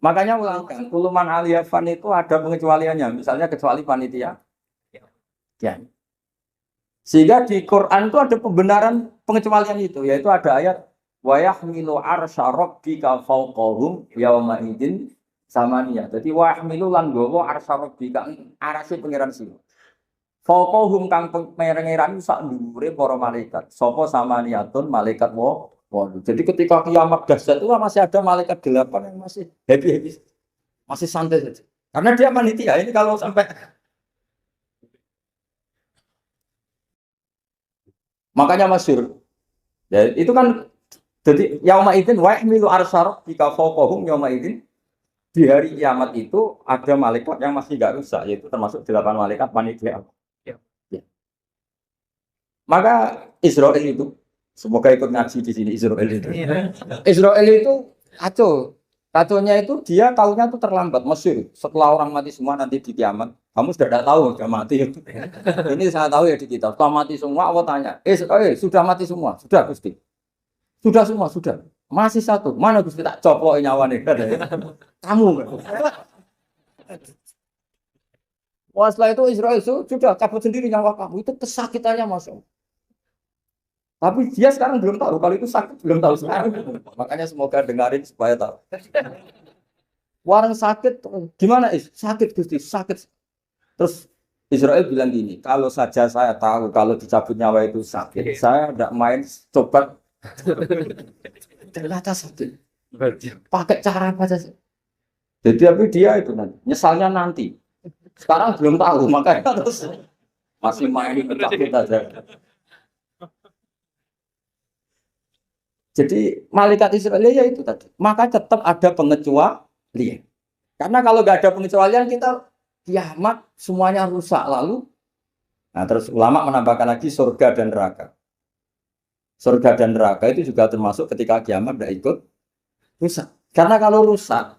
Speaker 1: Makanya ulangkan kuluman aliyafan itu ada pengecualiannya. Misalnya kecuali panitia. Ya. Sehingga di Quran itu ada pembenaran pengecualian itu, yaitu ada ayat wa yahmilu arsya rabbika fawqahum yauma idzin samania. Jadi wa yahmilu lan gawa arsya rabbika arasy pangeran sira. Fawqahum kang pangeran sak dhuwure para malaikat. Sapa samaniatun malaikat wa. Jadi ketika kiamat dahsyat itu masih ada malaikat 8 yang masih happy, masih santai saja. Karena dia panitia. Ini kalau sampai makanya masyhur. Ya, itu kan jadi yauma idzin wa yahmilu arsy jika fawqahum yauma idzin di hari kiamat itu ada malaikat yang masih enggak rusak yaitu termasuk 8 malaikat panitia. Ya. Maka Israel itu semoga ikut ngaji di sini Israel itu. Israel itu kacau. Kacaunya itu dia tahunya itu terlambat Mesir. Setelah orang mati semua nanti di kiamat. Kamu sudah tidak tahu sudah mati. Ini saya tahu ya di kitab. Setelah mati semua, Allah tanya, sudah mati semua? Sudah Gusti. Sudah semua, sudah. Masih satu. Mana Gusti tak coplok nyawa nih? Kamu. Wah setelah itu Israel sudah cabut sendiri nyawa kamu. Itu kesakitannya masuk. Tapi dia sekarang belum tahu. Kalau itu sakit belum tahu sekarang. Makanya semoga dengarin supaya tahu. Orang sakit, gimana sakit Gusti, sakit. Terus Israel bilang gini, kalau saja saya tahu kalau dicabut nyawa itu sakit, saya tidak main coba. Ternyata sakit. Pakai cara apa saja. Jadi tapi dia itu nanti, nyesalnya nanti. Sekarang belum tahu, makanya terus masih main cabut aja. Jadi malaikat Israel ya itu tadi. Maka tetap ada pengecualian. Karena kalau nggak ada pengecualian kita kiamat semuanya rusak lalu. Nah terus ulama menambahkan lagi surga dan neraka. Surga dan neraka itu juga termasuk ketika kiamat tidak ikut rusak. Karena kalau rusak,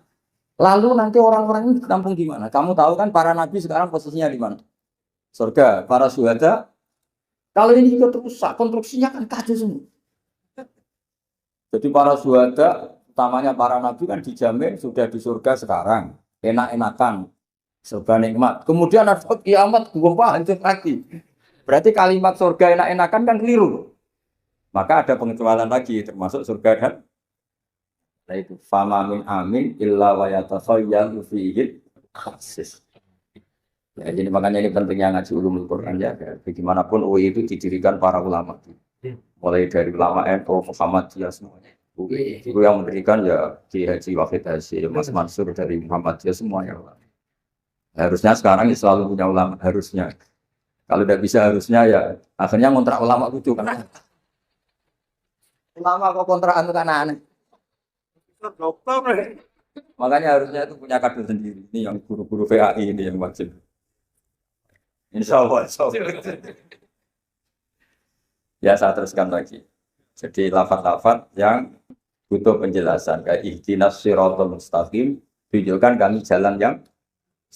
Speaker 1: lalu nanti orang-orang ini ditampung di mana? Kamu tahu kan para nabi sekarang posisinya di mana? Surga, para syuhada. Kalau ini ikut rusak, konstruksinya kan kacau semua. Jadi para syuhada, utamanya para nabi kan dijamin sudah di surga sekarang, enak-enakan, surga nikmat. Kemudian ada kiamat, gempa hancur lagi. Berarti kalimat surga enak-enakan kan keliru. Maka ada pengecualian lagi, termasuk surga dan itu fama min amin illa wa yatasayyalu fihi khasis. Ya, jadi makanya ini pentingnya ngaji ulumul Quran ya. Bagaimanapun UI itu didirikan para ulama. Mulai dari ulama NU, Muhammadiyah semuanya. Itu yang mendirikan ya Ki Haji Wahid Hasyim, Mas Mansur dari Muhammadiyah semuanya. Harusnya sekarang ini selalu punya ulama, harusnya. Kalau tidak bisa harusnya ya akhirnya kontrak ulama itu kan. Ulama kok kontrakan itu kan aneh. Makanya harusnya itu punya kader sendiri. Ini yang guru-guru VAI ini yang wajib. Insya Allah. Ya saya teruskan lagi. Jadi lafaz-lafaz yang butuh penjelasan kayak ihdinas siratal mustaqim, tunjukkan kami jalan yang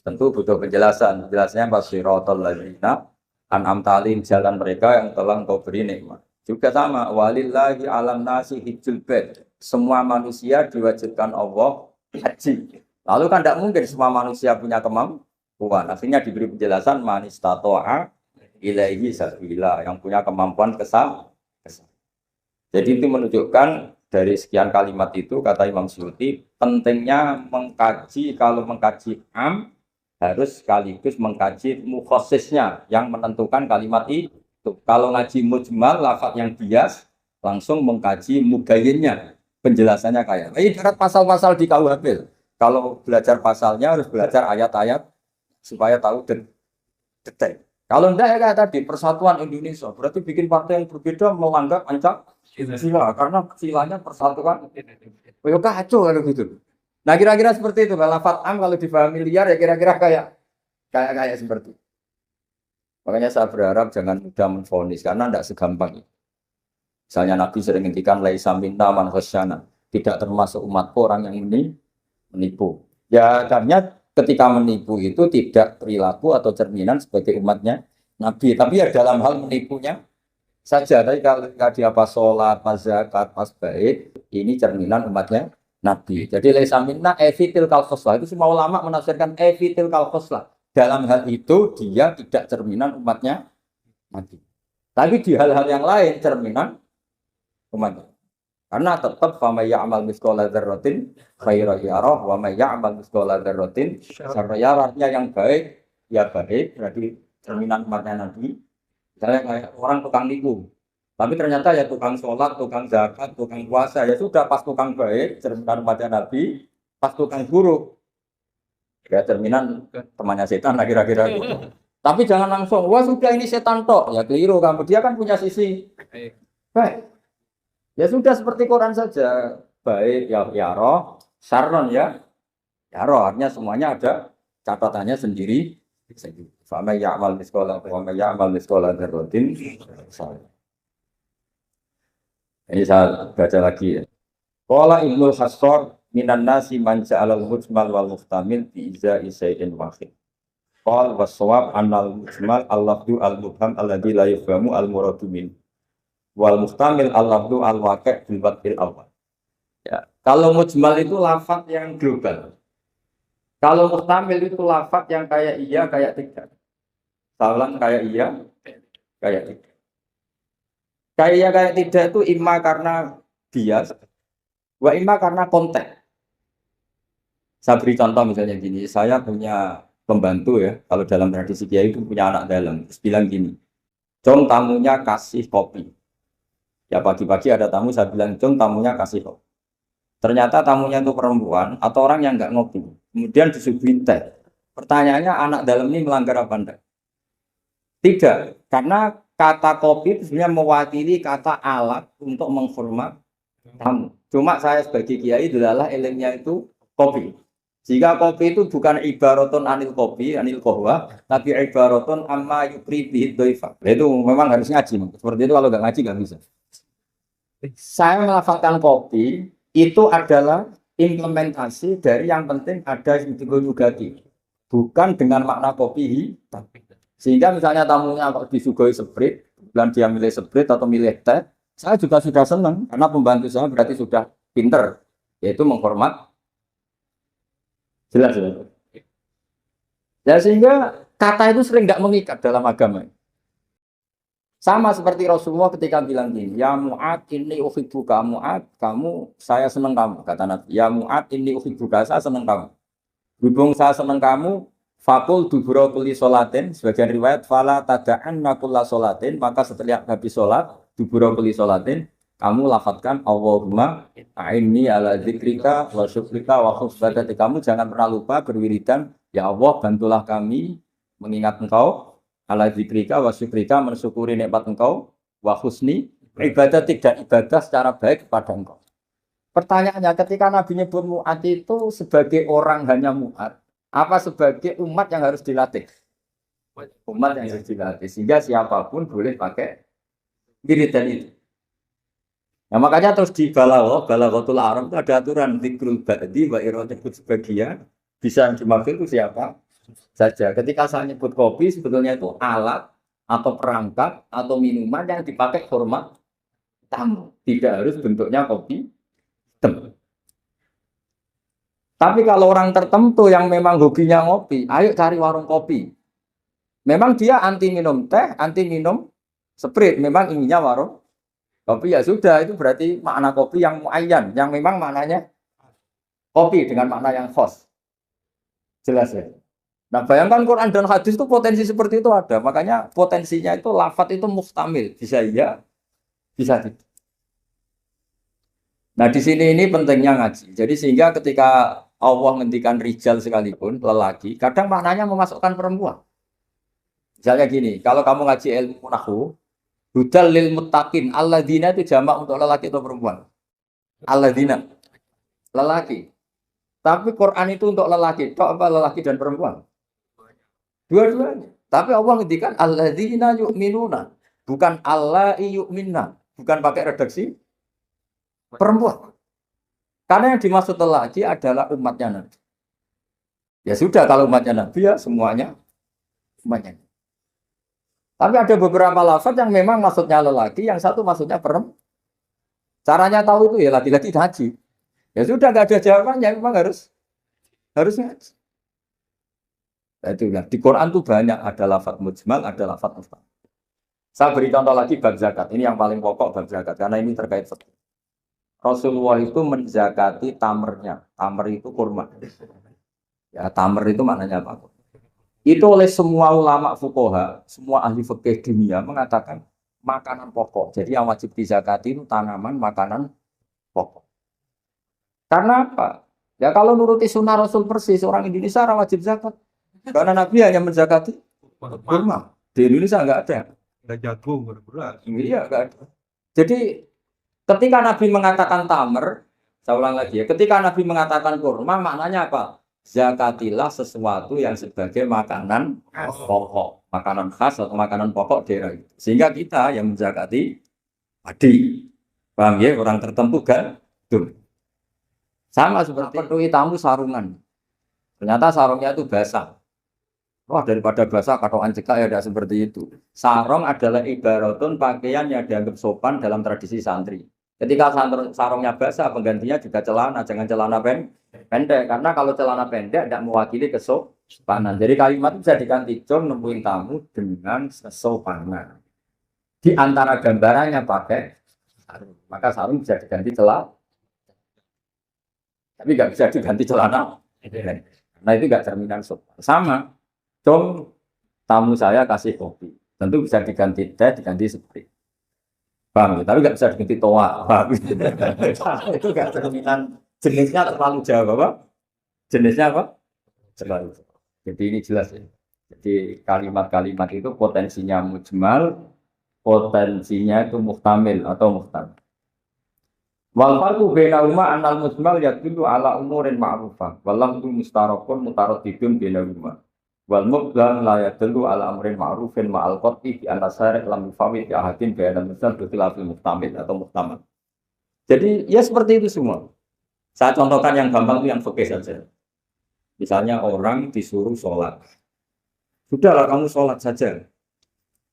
Speaker 1: tentu butuh penjelasan. Jelasnya pas siratal ladzina an'amta alaihim, jalan mereka yang telah Engkau beri nikmat. Juga sama walillahi 'alan nasi hijjul bait. Semua manusia diwajibkan Allah haji. Lalu kan tidak mungkin semua manusia punya kemampuan. Kuat. Akhirnya diberi penjelasan manistatoa ilaihi sabila yang punya kemampuan kesal. Jadi itu menunjukkan dari sekian kalimat itu kata Imam Suyuti pentingnya mengkaji kalau mengkaji harus sekaligus mengkaji mukhasisnya yang menentukan kalimat itu. Kalau ngaji mujmal lafaz yang bias langsung mengkaji mubayyinnya penjelasannya kayak. Ini ibarat pasal-pasal di KUHP. Kalau belajar pasalnya harus belajar ayat-ayat supaya tahu detail. Kalau enggak ya kayak tadi persatuan Indonesia berarti bikin partai yang berbeda melanggar Pancasila karena silanya persatuan. Oh, ya kacau kalau gitu. Nah kira-kira seperti itu. Lafaz kalau difahami liar ya kira-kira kayak seperti itu. Makanya saya berharap jangan mudah menfonis karena tidak segampang itu. Misalnya Nabi sering ngendikan laisa minna man khasyana, tidak termasuk umatku orang yang menipu. Ya adanya ketika menipu itu tidak perilaku atau cerminan sebagai umatnya Nabi, tapi ya dalam hal menipunya saja. Tapi kalau dia pas sholat, pas zakat, pas baik, ini cerminan umatnya Nabi. Jadi laisa minna evitil kal khoslah itu semua ulama menafsirkan evitil kal khoslah. Dalam hal itu dia tidak cerminan umatnya Nabi. Tapi di hal-hal yang lain cerminan umatnya. Karena tetap fama ya'mal mithqala dzarratin khairan yarah wa may ya'mal mithqala dzarratin syarran yarah. Artinya yang baik ya baik berarti cerminan umatnya Nabi. Misalnya kayak orang tukang nipu. Tapi ternyata ya tukang sholat, tukang zakat, tukang puasa ya sudah pas tukang baik cerminan umatnya Nabi, pas tukang buruk ya cerminan temannya setan lah kira-kira gitu. Tapi jangan langsung wah sudah ini setan tok ya keliru kamu. Dia kan punya sisi baik. Ya sudah seperti Quran saja. Baik ya roh, syarron ya roh. Artinya semuanya ada catatannya sendiri. Fama ya'mal miskola, fama ya'mal miskola dzarratin. Ini saya baca lagi ya. Qala Ibnu Hassor minan nasi man ja'alal mujmal wal muhtamil bi izai syai'in wahid. Qal was-shawab annal mujmal al-lafdu al-mubham alladzi la yafhamu al-muradu min. Wal muhtamil al-lafdu al-waqi' bil wad'il awal. Ya, kalau mujmal itu lafaz yang global. Kalau muhtamil itu lafaz yang kayak iya kayak tidak. Salam kayak iya kayak tidak. Kayak iya kayak tidak itu imma karena bias, wa imma karena konteks. Saya beri contoh misalnya gini, saya punya pembantu ya, kalau dalam tradisi kiai itu punya anak dalam, terus bilang gini, "Jom tamunya kasih kopi." Ya pagi-pagi ada tamu, saya bilang, "Jom tamunya kasih kopi." Ternyata tamunya itu perempuan atau orang yang nggak ngopi. Kemudian disuguhin teh. Pertanyaannya anak dalam ini melanggar apa enggak? Tidak, karena kata kopi itu sebenarnya mewakili kata alat untuk menghormat tamu. Cuma saya sebagai kiai adalah ilmunya itu kopi. Jika kopi itu bukan ibaratun anil kopi, anil kohwa, tapi ibaratun amma yukri bihid doifa. Itu memang harus ngaji. Seperti itu kalau nggak ngaji nggak bisa. Saya melafalkan kopi itu adalah implementasi dari yang penting ada yugati, bukan dengan makna kopi hitam. Sehingga misalnya tamunya kalau disuguhi sprit, dan dia milih sprit atau milih teh, saya juga sudah senang karena pembantu saya berarti sudah pinter, yaitu menghormat. Jelas ya. Ya sehingga kata itu sering nggak mengikat dalam agama. Sama seperti Rasulullah ketika bilang gini, ya Mu'ad ini uhibbuka Mu'ad, kamu saya senang kamu kata Nabi. Ya Mu'ad ini uhibbuka saya senang kamu. Hubung saya senang kamu, fakul dubura kulli sholatin, sebagian riwayat fala tada'anna kulla sholatin, maka setelah habis sholat dubura kulli sholatin, kamu lafadzkan Allahumma a'inni ala dzikrika wa syukrika wa husnul. Kamu jangan pernah lupa berwiridan, ya Allah bantulah kami mengingat engkau, ala dzikrika wa syukrika mensyukuri nikmat engkau, wa husni ibadatik dan ibadah secara baik kepada engkau. Pertanyaannya ketika Nabi nyebut Mu'ad itu sebagai orang hanya Mu'ad, apa sebagai umat yang harus dilatih? Umat yang harus dilatih sehingga siapapun boleh pakai wiridan itu. Nah, makanya terus di Balaghatul Arab itu ada aturan dzikrul ba'di wa iradatu sebagian bisa dimaksud itu siapa saja. Ketika saya nyebut kopi sebetulnya itu alat atau perangkat atau minuman yang dipakai hormat tamu. Tidak harus bentuknya kopi hitam. Tapi kalau orang tertentu yang memang hobinya ngopi, ayo cari warung kopi. Memang dia anti minum teh, anti minum sprit. Memang inginnya warung kopi ya sudah itu berarti makna kopi yang muayyan, yang memang maknanya kopi dengan makna yang khas. Jelas ya. Nah, bayangkan Quran dan hadis itu potensi seperti itu ada. Makanya potensinya itu lafadz itu muhtamil, bisa iya, bisa tidak. Nah, di sini ini pentingnya ngaji. Jadi sehingga ketika Allah ngendikan rijal sekalipun lelaki, kadang maknanya memasukkan perempuan. Misalnya gini, kalau kamu ngaji ilmu nahwu, hudal lil muttaqin, alladzina itu jamak untuk lelaki atau perempuan? Alladzina, lelaki. Tapi Quran itu untuk lelaki, tok apa lelaki dan perempuan? Dua-duanya. Tapi Allah ngendikan alladzina yu'minuna, bukan Allah yu'minna, bukan pakai redaksi perempuan. Karena yang dimaksud lelaki adalah umatnya Nabi. Ya sudah kalau umatnya Nabi ya semuanya umatnya. Tapi ada beberapa lafaz yang memang maksudnya lelaki, yang satu maksudnya perempuan. Caranya tahu itu ya laki-laki haji. Ya sudah nggak ada jawabannya, memang harus ngaji. Nah, itulah di Quran tuh banyak ada lafaz mujmal, ada lafaz mufham. Saya beri contoh lagi bab zakat. Ini yang paling pokok bab zakat karena ini terkait fikih. Rasulullah itu menzakati tamernya. Tamer itu kurma. Ya, tamer itu maknanya apa? Itu oleh semua ulama fuqaha, semua ahli fikih dunia mengatakan makanan pokok. Jadi yang wajib dizakati itu tanaman makanan pokok. Karena apa? Ya kalau nuruti sunnah Rasul persis, orang Indonesia orang wajib zakat. Karena Nabi hanya menzakati kurma. Di Indonesia enggak ada.
Speaker 2: Ada jagung, ada beras.
Speaker 1: Iya, enggak ada. Jadi ketika Nabi mengatakan tamer, saya ulang lagi ya, ketika Nabi mengatakan kurma, maknanya apa? Zakatilah sesuatu yang sebagai makanan pokok, makanan khas atau makanan pokok daerah itu. Sehingga kita yang menzakati padi, paham ya? Orang tertentu kan? Tuh. Sama seperti peduli tamu sarungan. Ternyata sarungnya itu basah. Wah daripada basah katokan cekak ya tidak seperti itu. Sarung adalah ibaratun pakaian yang dianggap sopan dalam tradisi santri. Ketika sarungnya basah, penggantinya juga celana, jangan celana pendek. Karena kalau celana pendek tidak mewakili kesopanan. Jadi kalimat itu bisa diganti John nemuin tamu dengan kesopanan. Di antara gambarannya pakai sarung. Maka sarung bisa diganti celana. Tapi nggak bisa diganti celana. Nah itu nggak cerminan sopan. Sama. John tamu saya kasih kopi. Tentu bisa diganti teh, diganti sprit. Bang, tapi nggak bisa diganti toa. Itu nggak cerminan. Jenisnya terlalu jauh, apa? Jenisnya apa? Terlalu jauh. Jadi ini jelas ya. Jadi kalimat-kalimat itu potensinya mujmal, potensinya itu muhtamil atau muhtamil. Wal farqu bainahuma annal mujmal yadullu ala umurin ma'rufah. Wallahu mustarakun mutaraddidun bainahuma. Wal mublam la yadullu ala amrin ma'rufin ma'al qat'i bi anna syari' lam yufawid bi ahadin bainal mujmal bi khilafil muhtamil atau muhtamal. Jadi ya seperti itu semua. Saya contohkan yang gampang itu yang fikih saja. Misalnya orang disuruh sholat. Sudahlah kamu sholat saja.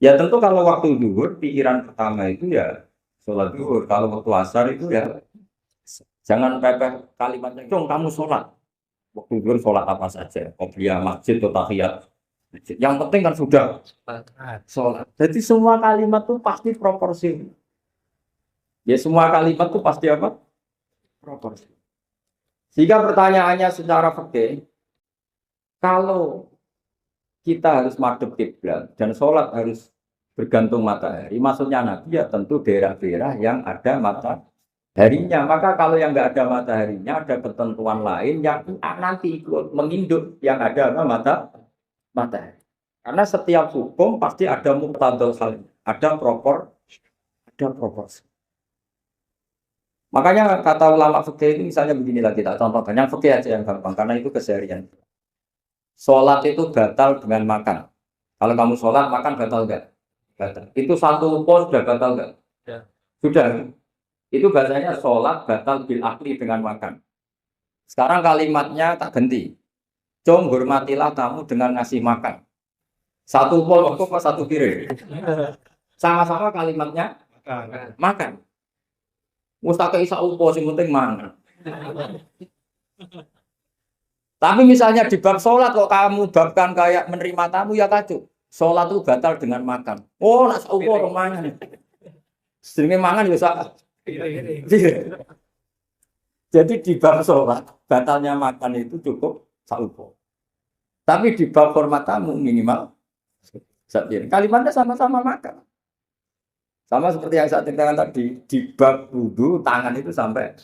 Speaker 1: Ya tentu kalau waktu zuhur pikiran pertama itu ya sholat zuhur. Kalau waktu asar itu ya jangan pepeh kalimatnya dong kamu sholat. Waktu zuhur sholat apa saja. Qobliyah masjid atau tahiyat. Yang penting kan sudah sholat. Jadi semua kalimat itu pasti proporsi. Ya semua kalimat itu pasti apa? Proporsi. Sehingga pertanyaannya secara fikih, kalau kita harus madhep kiblat dan sholat harus bergantung matahari, maksudnya Nabi ya tentu daerah-daerah yang ada mataharinya. Maka kalau yang nggak ada mataharinya, ada ketentuan lain yang nanti ikut menginduk yang ada matahari. Karena setiap hukum pasti ada muqtadal hal, ada proporsi. Makanya kata ulama fikih itu misalnya beginilah kita contohkan yang fikih aja yang gampang karena itu keseharian. Sholat itu batal dengan makan. Kalau kamu sholat makan batal enggak? Batal. Itu satu pos sudah batal enggak? Ya. Sudah. Itu bahasanya sholat batal bil akli dengan makan. Sekarang kalimatnya tak ganti. Cung hormatilah tamu dengan ngasih makan. Satu pol apa satu piring? Sama-sama kalimatnya makan. Mustaqil isa upo sing penting mangan. Tapi misalnya di bab sholat kok kamu babkan kayak menerima tamu ya kacau. Sholat itu batal dengan makan. Oh, nak saupo mangan. Sering mangan ya sak. Jadi di bab sholat batalnya makan itu cukup saupo. Tapi di bab hormat tamu minimal satu. Kalimatnya sama-sama makan. Sama seperti yang saya ceritakan tadi, di bab wudu tangan itu sampai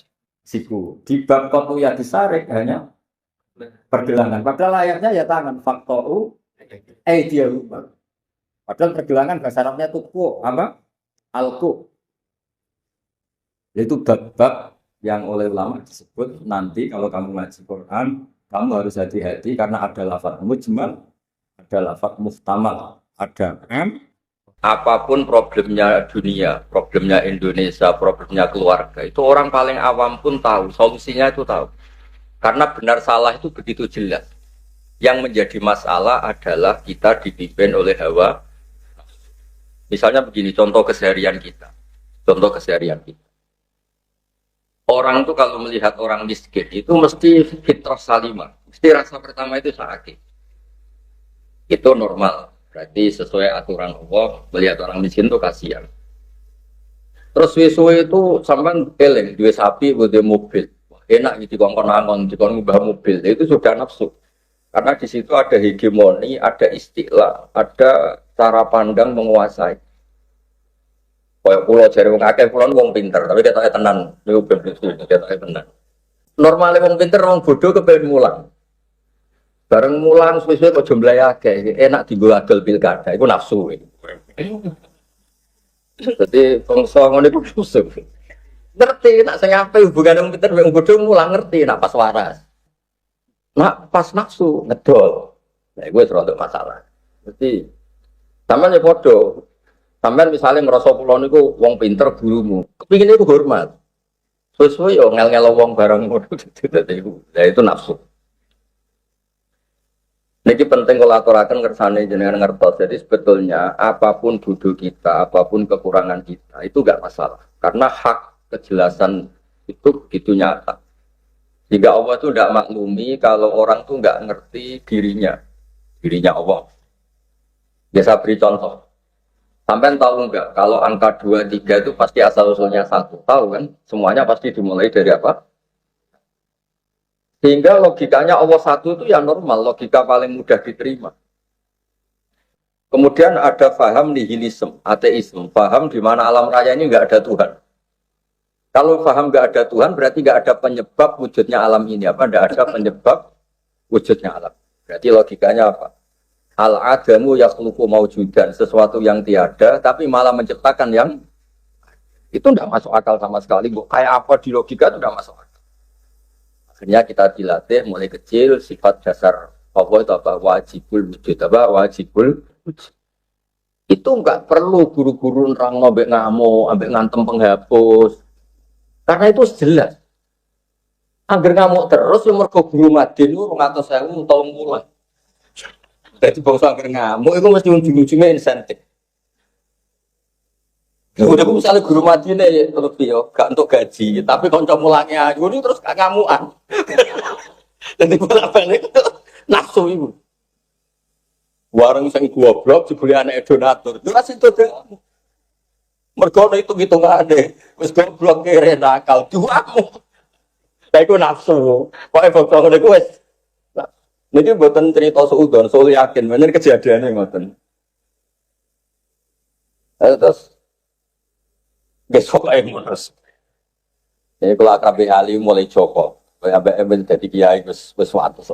Speaker 1: siku. Di bab qotiyah disarik hanya pergelangan. Padahal ayatnya ya tangan. Faktoru dia lupa. Padahal pergelangan bahasa Arabnya tuku apa? Alku. Itu bab-bab yang oleh ulama disebut nanti kalau kamu ngaji Quran, kamu harus hati-hati karena ada lafaz mujmal, ada lafaz muhtamal, ada apapun problemnya dunia, problemnya Indonesia, problemnya keluarga, itu orang paling awam pun tahu, solusinya itu tahu. Karena benar salah itu begitu jelas. Yang menjadi masalah adalah kita dipimpin oleh hawa. Misalnya begini, contoh keseharian kita. Contoh keseharian kita. Orang tuh kalau melihat orang miskin itu mesti fitrah salimah. Mesti rasa pertama itu sakit. Itu normal. Berarti sesuai aturan Allah, melihat orang miskin itu kasihan. Terus suwe-suwe itu sampean eling duwe sapi, duwe mobil. Enak gitu kongkon-angon, dikon ngubah mobil. Itu sudah nafsu. Karena di situ ada hegemoni, ada istilah, ada cara pandang menguasai. Kayak pulau jari wong akeh pulau wong pinter, tapi ketoke tenan. Niku ben ketoke tenan. Normale wong pinter wong bodoh kepen mulang. Bareng mulang suwe-suwe kok jumlahe akeh, enak dienggo adol pilkada, iku nafsu. Dadi bangsa ngono iku nafsu. Ngerti nak sing apik hubungane wong pinter wong bodoh mulang ngerti nak pas waras. Nak pas nafsu ngedol. Nah iku wis rada masalah. Dadi sampeyan ya padha. Sampeyan misalnya ngerasa kula niku wong pinter gurumu, kepingine iku hormat. Suwe-suwe yo ngel-ngel wong bareng ngono dadi iku. Lah itu nafsu. Niki penting kalau aturaken kersane jenengan ngertos. Jadi sebetulnya apapun bodho kita, apapun kekurangan kita itu enggak masalah. Karena hak kejelasan itu gitu nyata. Jika Allah itu tidak maklumi kalau orang itu enggak ngerti dirinya Allah. Biasa beri contoh. Sampai tahu enggak kalau angka 2, 3 itu pasti asal-usulnya 1. Tahu kan? Semuanya pasti dimulai dari apa? Sehingga logikanya Allah 1 itu ya normal, logika paling mudah diterima. Kemudian ada faham nihilisme, ateisme, faham di mana alam raya ini enggak ada Tuhan. Kalau faham enggak ada Tuhan berarti enggak ada penyebab wujudnya alam ini. Apa? Enggak ada penyebab wujudnya alam. Berarti logikanya apa? Al-adamu yakhluqu maujudan, sesuatu yang tiada tapi malah menciptakan yang itu tidak masuk akal sama sekali. Kayak apa di logika itu tidak masuk akal. Akhirnya kita dilatih mulai kecil sifat dasar Allah itu apa? Wajibul wujud. Apa? Wajibul wujud. Itu enggak perlu guru-guru nerang ambek ngamuk, ambek ngantem penghapus. Karena itu jelas. Angger ngamuk terus mergo guru Madin itu 200.000 tahun mulai. Jadi bangsa angker ngamuk itu mesti ujung-ujungnya insentif. Udah misalnya guru mati nih lebih yo, gak untuk gaji, tapi konco mulangnya, guru terus gak ngamuan. Dan bolak-balik nafsu itu. Warung sing goblok dibeli anak donatur. Itu asih itu deh. Mergo itu hitungane, wis goblok kere nakal duamu. Lah iku nafsu. Pokoke bangsa ngene ku wis niki mboten cerita suudon, soal yakin, bener kejadiannya ngoten. Terus besok ae terus. Ini kalau akrabe ali mulai Joko, ambek dadi kiai wis wates.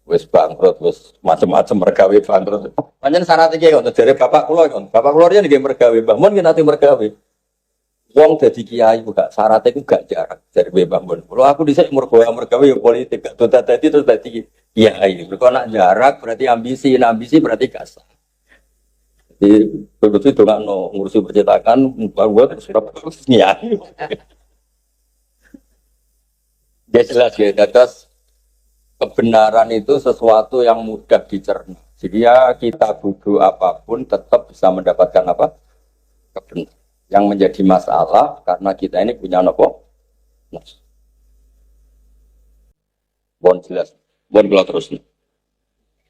Speaker 1: Wis bangkrut, wis macam-macam mergawe bangkrut. Pancen syarat iki ngoten jare bapak kula kon. Bapak kula riyen nggih mergawe, Mbah Mun nggih nate mergawe. Wong dadi kiai gak syaratnya itu gak jarak dari Mbah Mun. Kalau aku dhisik mergawe ya politik gak dadi terus dadi kiai. Kalau nak jarak berarti ambisi berarti gak sah. Jadi begitu itu kan ngurusi percetakan buat terus kiai. Dia jelas ya, atas kebenaran itu sesuatu yang mudah dicerna. Jadi ya kita bodoh apapun tetap bisa mendapatkan apa? Kebenaran. Yang menjadi masalah karena kita ini punya nopo. Bon jelas. Buat kula terus.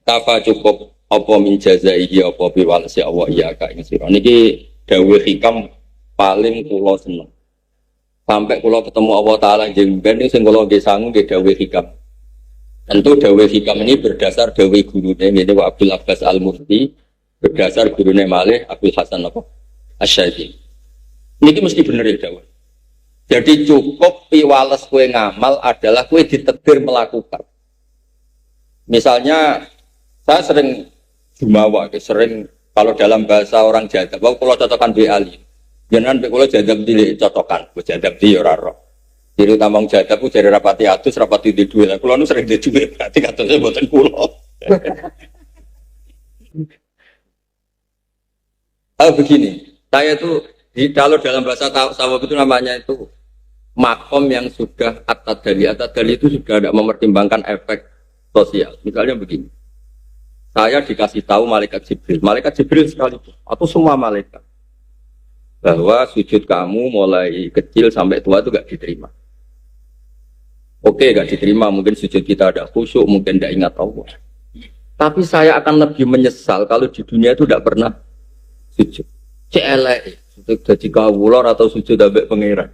Speaker 1: Kafa cukup apa min jazaihi apa biwalasi Allah iya ka ing sira. Niki dawuh hikam paling kula seneng. Sampai kula ketemu Allah Taala jeneng ben sing kula nggih sangu nggih dawuh hikam. Tentu dawuh hikam ini berdasar dawuh gurune ngene wa Abdul Abbas Al-Mufti, berdasar gurune malih Abdul Hasan apa Asy-Syadzili. Niki mesti bener ya dawuh. Jadi cukup piwales kue ngamal adalah kue ditetir melakukan. Misalnya saya sering jumawa, sering kalau dalam bahasa orang Jawa, kalau cocokan bi ali, jangan kalau jadab di cocokan, jadab di oraro. Jadi tamang jadab itu jadi rapati atus, rapati di dua. Kalau nu sering di dua, berarti katanya buatan kulo. Begini, saya tuh kalau dalam bahasa tasawuf itu namanya itu makom yang sudah atadali itu sudah tidak mempertimbangkan efek sosial. Misalnya begini, saya dikasih tahu malaikat Jibril sekalipun atau semua malaikat bahwa sujud kamu mulai kecil sampai tua itu gak diterima. Oke, gak diterima, mungkin sujud kita ada khusyuk, mungkin tidak ingat Allah. Tapi saya akan lebih menyesal kalau di dunia itu tidak pernah sujud. Celek, sujud jadi kawulor atau sujud ambek pangeran.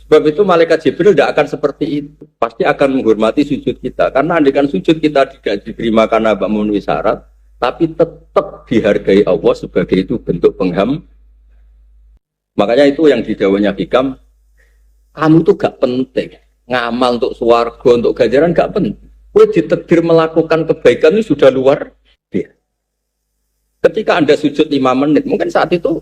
Speaker 1: Sebab itu malaikat Jibril tidak akan seperti itu. Pasti akan menghormati sujud kita. Karena andikan sujud kita tidak diterima karena memenuhi syarat, tapi tetap dihargai Allah sebagai itu bentuk pengham. Makanya itu yang didawanya hikam, kamu tuh gak penting. Ngamal untuk swarga, untuk ganjaran gak penting. Kau ditakdir melakukan kebaikan itu sudah luar biasa. Ketika Anda sujud 5 menit, mungkin saat itu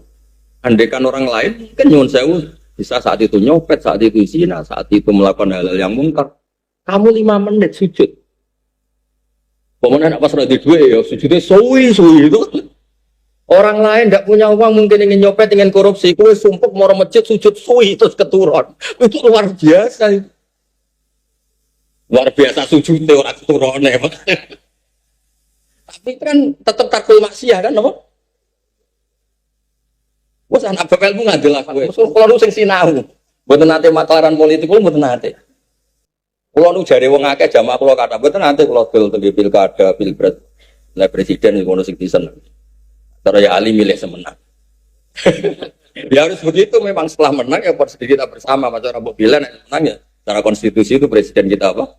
Speaker 1: andikan orang lain, mungkin nyuwun sewu, bisa saat itu nyopet, saat itu zina, saat itu melakukan hal-hal yang mungkar. Kamu 5 menit sujud. Pemenang anak pas di dua ya, sujudnya suwi itu. Orang lain tidak punya uang, mungkin ingin nyopet, ingin korupsi. Kue sumpuk mau masjid sujud suwi terus keturun. Itu luar biasa. Luar biasa sujudnya orang keturun. Tapi kan tetap takul maksiat kan, apa? Wes anak bapelmu ngadil aku. Kalau lu sing sinau, mboten nate maklaran politik kula mboten nate. Kula nu jare wong akeh jamaah kula kata mboten nate kula dol teng pilkada, pilpres, lah presiden ngono sing disen. Terus ya ali milih semenang. Ya harus begitu memang setelah menang ya sedikit kita bersama macam Rabu Bilan menang ya. Secara konstitusi itu presiden kita apa?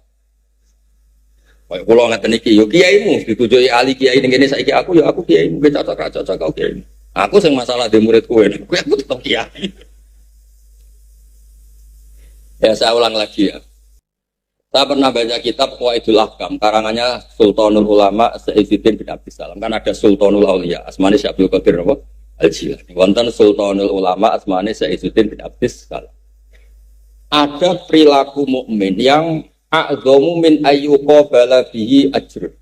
Speaker 1: Kayak kula ngaten iki yo kiaimu ditujuki ali kiai ning kene saiki aku ya aku kiaimu ge cocok kau kiai. Aku sing masalah di murid kowe aku tetap kiai. Ya saya ulang lagi ya. Saya pernah baca kitab Qawaidul Ahkam karangannya Sultanul Ulama Saifuddin bin Abdus Salam. Kan ada Sultanul Auliya asmane Syekh Abdul Qadir apa? Al-Jilani. Wonten Sultanul Ulama asmane Saifuddin bin Abdus Salam. Ada perilaku mukmin yang a'dhamu min ayyuqabala bihi ajr.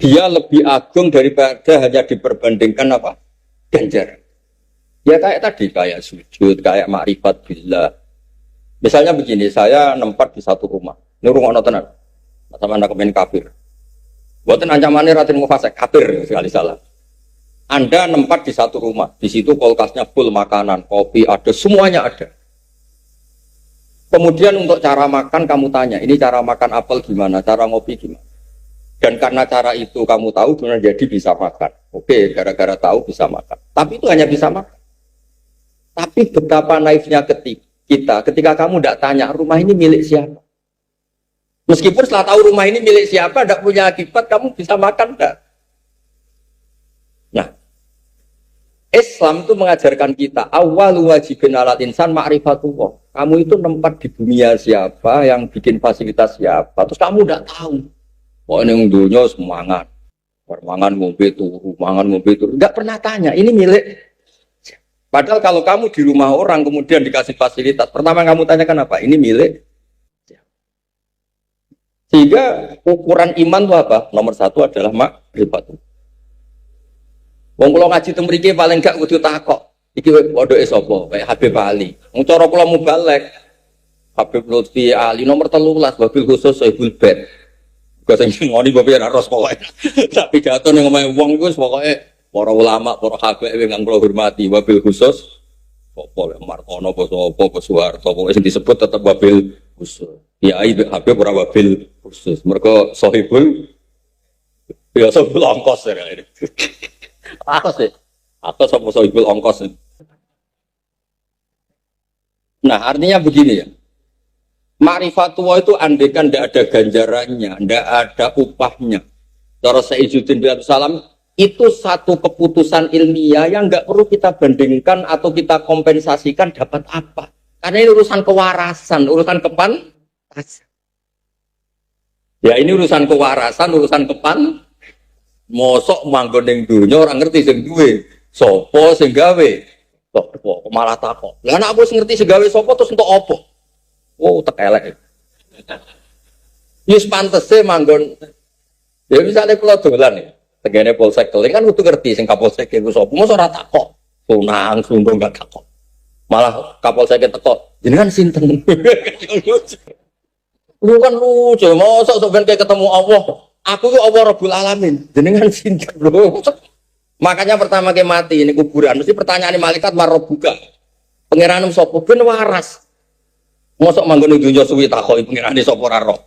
Speaker 1: Dia lebih agung daripada hanya diperbandingkan apa? Ganjaran. Ya kayak tadi, kayak sujud, kayak ma'rifat billah. Misalnya begini, saya nempat di satu rumah. Ini rumah tenan. Sama anak main kafir. Buatan ancamannya ratin mufasek kafir sekali salah. Anda nempat di satu rumah. Di situ kulkasnya full makanan, kopi ada, semuanya ada. Kemudian untuk cara makan kamu tanya, ini cara makan apel gimana, cara ngopi gimana. Dan karena cara itu kamu tahu, kemudian jadi bisa makan. Oke, gara-gara tahu bisa makan. Tapi itu hanya bisa makan. Tapi betapa naifnya kita ketika kamu tidak tanya, rumah ini milik siapa? Meskipun setelah tahu rumah ini milik siapa, tidak punya akibat, kamu bisa makan tidak? Nah, Islam itu mengajarkan kita, awal wajibin alat insan ma'rifatullah. Kamu itu nempat di dunia siapa, yang bikin fasilitas siapa. Terus kamu tidak tahu. Wah ini yang dunia semangat, mangan ngombe turu, nggak pernah tanya, ini milik. Padahal kalau kamu di rumah orang kemudian dikasih fasilitas, pertama kamu tanyakan apa? Ini milik. Sehingga ukuran iman itu apa? Nomor satu adalah makrifat. Wong kula ngaji teng mriki paling gak kudu takok. Iki podoke sapa? Kayak Habib Ali. Wong cara kula mubalek. Habib Lutfi Ali nomor 13 wabil khusus Saibul Bed. Gak sing ngoni bae ora ros pokoke. Sak pidato ning omahe wong iku pokoke para ulama, para habaib yang kula hormati wabil khusus apa Martono apa sapa apa Soeharto pokoke sing disebut tetep wabil
Speaker 3: khusus. Ya ibu Habib ora wabil khusus. Mereka sohibul ya sohibul ongkos ya ini. Aku sih. Aku sama sohibul ongkos. Nah, artinya begini ya. Ma'rifatullah itu andekan tidak ada ganjarannya, tidak ada upahnya. Cara Sayyiduddin bin Abdul Salam itu satu keputusan ilmiah yang nggak perlu kita bandingkan atau kita kompensasikan dapat apa. Karena ini urusan kewarasan, urusan kepantasan. Ya ini urusan kewarasan, urusan kepan. Mosok manggon ning dunya orang ngerti sing duwe. Sopo sing gawe? Kok malah takok. Lah nek aku wis ngerti sing gawe sapa terus entuk apa? Oh, tak elek. Wis pantese manggon. Ya misalnya kula dolan ya. Tegene polsek keling kan kudu ngerti sing kapolsek iku sapa. Mosok ora takok. Tunang sungguh enggak takok. Malah kapolsek teko. Jenengan sinten? Lu kan lucu, mosok sampean kayak ketemu Allah. Aku tuh Allah Rabbul Alamin. Jenengan sinten lho. Makanya pertama ke mati ini kuburan mesti pertanyaan malaikat marabbuka. Pangeranmu sapa ben waras. Mosok manggon dunya suwi takoki pangerane sapa ora roh.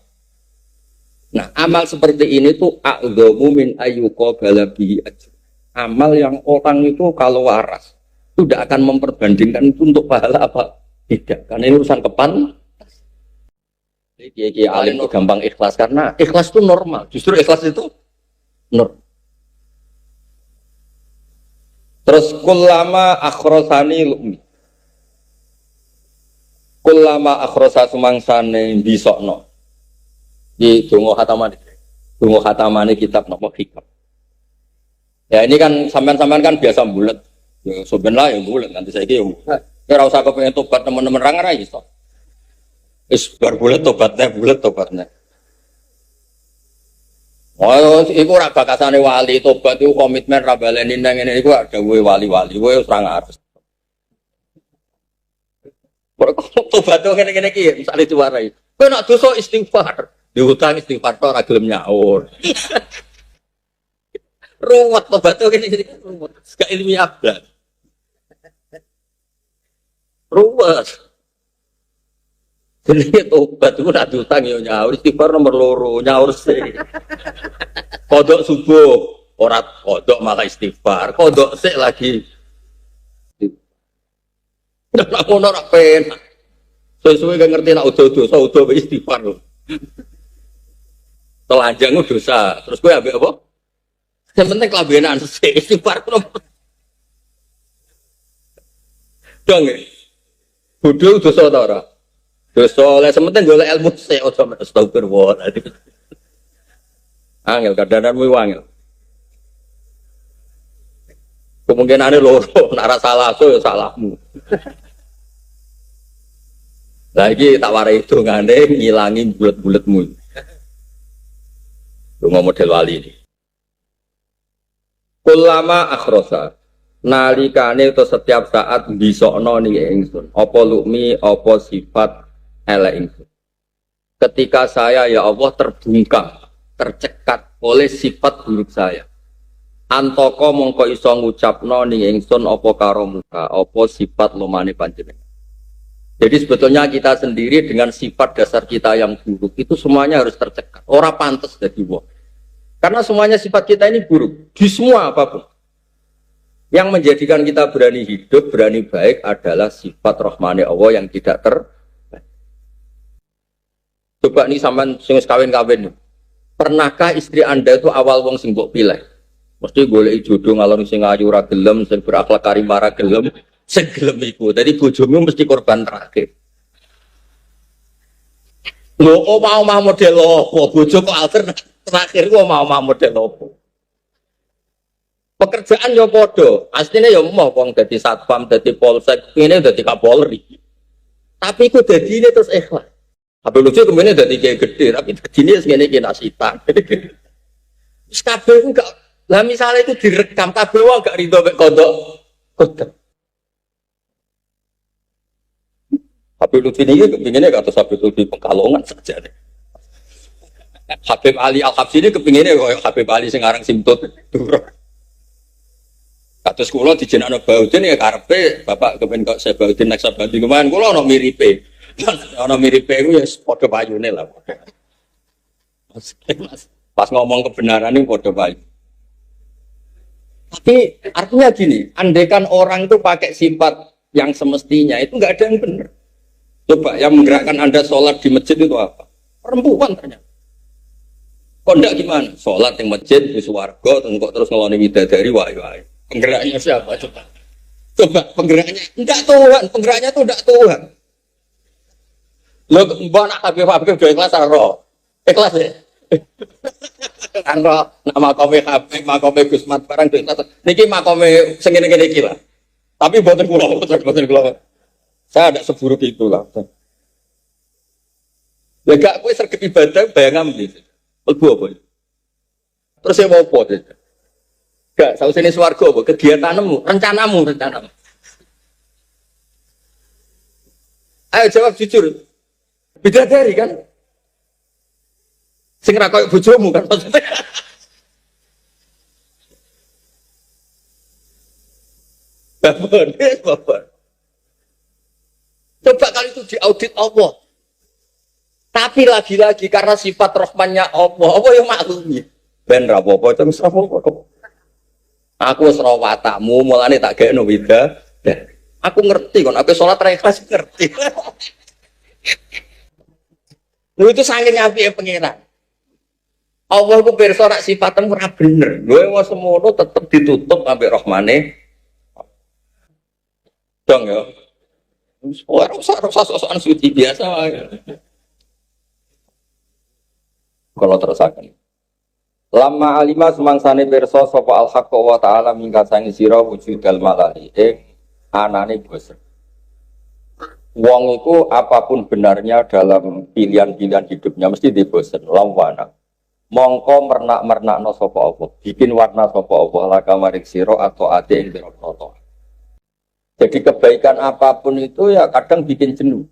Speaker 3: Nah, amal seperti ini tuh a'dhamu min ayyuqa balabi ajr. Amal yang orang itu kalau waras itu tidak akan memperbandingkan itu untuk pahala apa tidak. Karena ini urusan kepan. Kiai alim itu gampang ikhlas karena ikhlas itu normal. Justru ikhlas itu normal. Terus kullama akhrosani lu'mi. Kullama akhrosa sumangsane bisokno. Di dungo khatamane kitab nopo hikam. Ya ini kan sampean-sampean kan biasa bulet. Ya sebenarnya ya bulet nanti saya ya. Ya ora usah kepengin tobat teman-teman ra iso. Wis bar bulet tobatnya. Oh, iku ora bakasane wali tobat iku komitmen ra baleni nang ngene iku dawuhe wali-wali kowe wis ora ngarep. Tobat kok ngene-ngene iki misale diwarai. Kowe nek dosa istighfar, diutang istighfar ora gelem nyaur. Ruwet tobat kok ngene-ngene ruwet. Gak ilmiah blas. Ruwet. Jadi tobat itu nak diutang ya nyaur istighfar nomor loro nyaur sih. Kodok subuh ora kodok malah istighfar. Kodok sih lagi. Nak ngono ora penak. Sesuai gak ngerti nak udah istighfar lho. Telanjang dosa. Terus kowe ambek apa? Yang penting kelabenan sih istighfar nomor. Dong ya. Bodoh dosa ta ora? Dosa oleh sementing golek ilmu sik aja astagfirullah. Angel kadang-kadang wangel. Kemungkinane loro, nek ora salah so ya salahmu. Lagi tak warai itu ngane ngilangi bulet-buletmu. Lunga model wali ini. Kulama akhrosa nalikane itu setiap saat bisokno ning ingsun. Apa lukmi, apa sifat elek ingsun. Ketika saya ya Allah terbungkam, tercekat oleh sifat buruk saya. Antoko mongko iso ngucapno ning ingsun apa karo muka, apa sifat lumane panjenengan. Jadi sebetulnya kita sendiri dengan sifat dasar kita yang buruk itu semuanya harus tercekat. Ora pantes dadi wong. Karena semuanya sifat kita ini buruk di semua apapun. Yang menjadikan kita berani hidup, berani baik adalah sifat rahmani Allah yang tidak Coba nih sampean sing wis kawin-kawin. Pernahkah istri Anda itu awal wong sing mbok pilih? Mesti golek jodoh ngalor sing ayu ra gelem, sing berakhlak karimah ra gelem, sing gelem iku. Dadi bojomu mesti korban terakhir. Lho, mau model opo? Bojo kok alternatif terakhir kok mau model opo? Pekerjaan yo padha. Asline yo mau wong dadi satpam, dadi polsek, ngene dadi kapolri. Tapi iku dadine terus ikhlas. Apa lucu kemudian dari kayak gede, tapi gini segini kena nasitan. Terus kabel enggak, lah misalnya itu direkam kabel enggak rindu sampai kodok. Habib Lutfi ini kepinginnya kata Habib Lutfi Pekalongan saja. Habib Ali Al-Habsyi ini kepinginnya kok Habib Ali sekarang simtut. Kata sekolah di jenakno Baudin ya karepe bapak kepen kok saya Baudin nek Baudin kemarin kula ono miripe. Ana miripe iku ya padha payune lah. Pas ngomong kebenaran ini padha payu. Tapi artinya gini, andaikan orang itu pakai sifat yang semestinya itu nggak ada yang benar. Coba yang menggerakkan Anda sholat di masjid itu apa? Perempuan ternyata. Kok enggak gimana? Sholat yang masjid di swarga terus ngeloni widadari wah. Penggeraknya siapa coba? Coba penggeraknya enggak Tuhan, penggeraknya itu enggak Tuhan. Lo mbak nak Habib do ikhlas aro. Ikhlas ya? Aro nama makome Habib, makome Gusmat barang do ikhlas. Niki makome sing ngene-ngene iki lah. Tapi boten kula. Saya ada seburuk itu lah. Ya gak kowe sregep ibadah bayangan gitu. Lebu apa? Terus saya mau apa? Gak, sausine swarga apa? Kegiatanmu, rencanamu. Ayo jawab jujur. Bidadari kan? Sing ra koyo bojomu kan maksudnya. Bapak. Coba kali itu diaudit Allah. Tapi lagi-lagi karena sifat rahmannya Allah yang maklumi. Ben ra apa-apa itu wis ra apa-apa. Aku wis ra watakmu, mulane tak gaekno wida. Aku ngerti kon, aku salat ra ikhlas ngerti. Lu itu saking apike pangeran. Allah ku pirsa nek sifatmu ora bener. Lho wis semono tetep ditutup ambek rahmane. Dong ya. Ora usah sok-sokan suci biasa wae. Kalau terusakan. Lama alima semangsane pirsa sapa al-haqq wa ta'ala mingga sangi sira wujudal malali anane bosen. Wong iku apapun benarnya dalam pilihan-pilihan hidupnya mesti dibosen lawana. Mongko mernak-mernakno sapa apa, bikin warna sapa apa laka maring sira atau ate ing pira-pira. Jadi kebaikan apapun itu ya kadang bikin jenuh.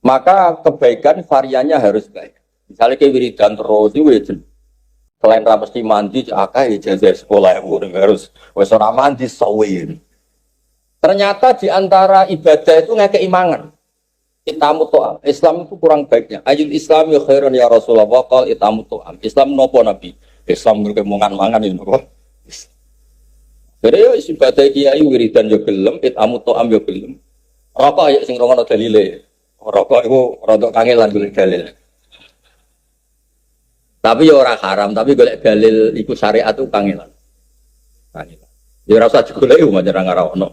Speaker 3: Maka kebaikan variannya harus baik. Misalnya kayak wiridan terus itu ya jenuh. Selain mesti mandi, akai ijazah sekolah yang harus wes ora mandi sawin. Ternyata di antara ibadah itu nggak keimangan. Itamu to'am. Islam itu kurang baiknya. Ayat Islam ya khairan ya Rasulullah. Qal itamu to'am. Islam nopo Nabi. Islam berkemongan-mangan itu nopo. Jadi ya ibadah kiai wiridan yo gelem, itamu to'am yo gelem. Rokok ya sing rongono dalile. Rokok itu rodok kangelan golek dalil. Tapi ya ora haram, tapi golek dalil iku syariat itu kangelan. Kangelan. Ya ora usah digoleki wong jarang ngarono.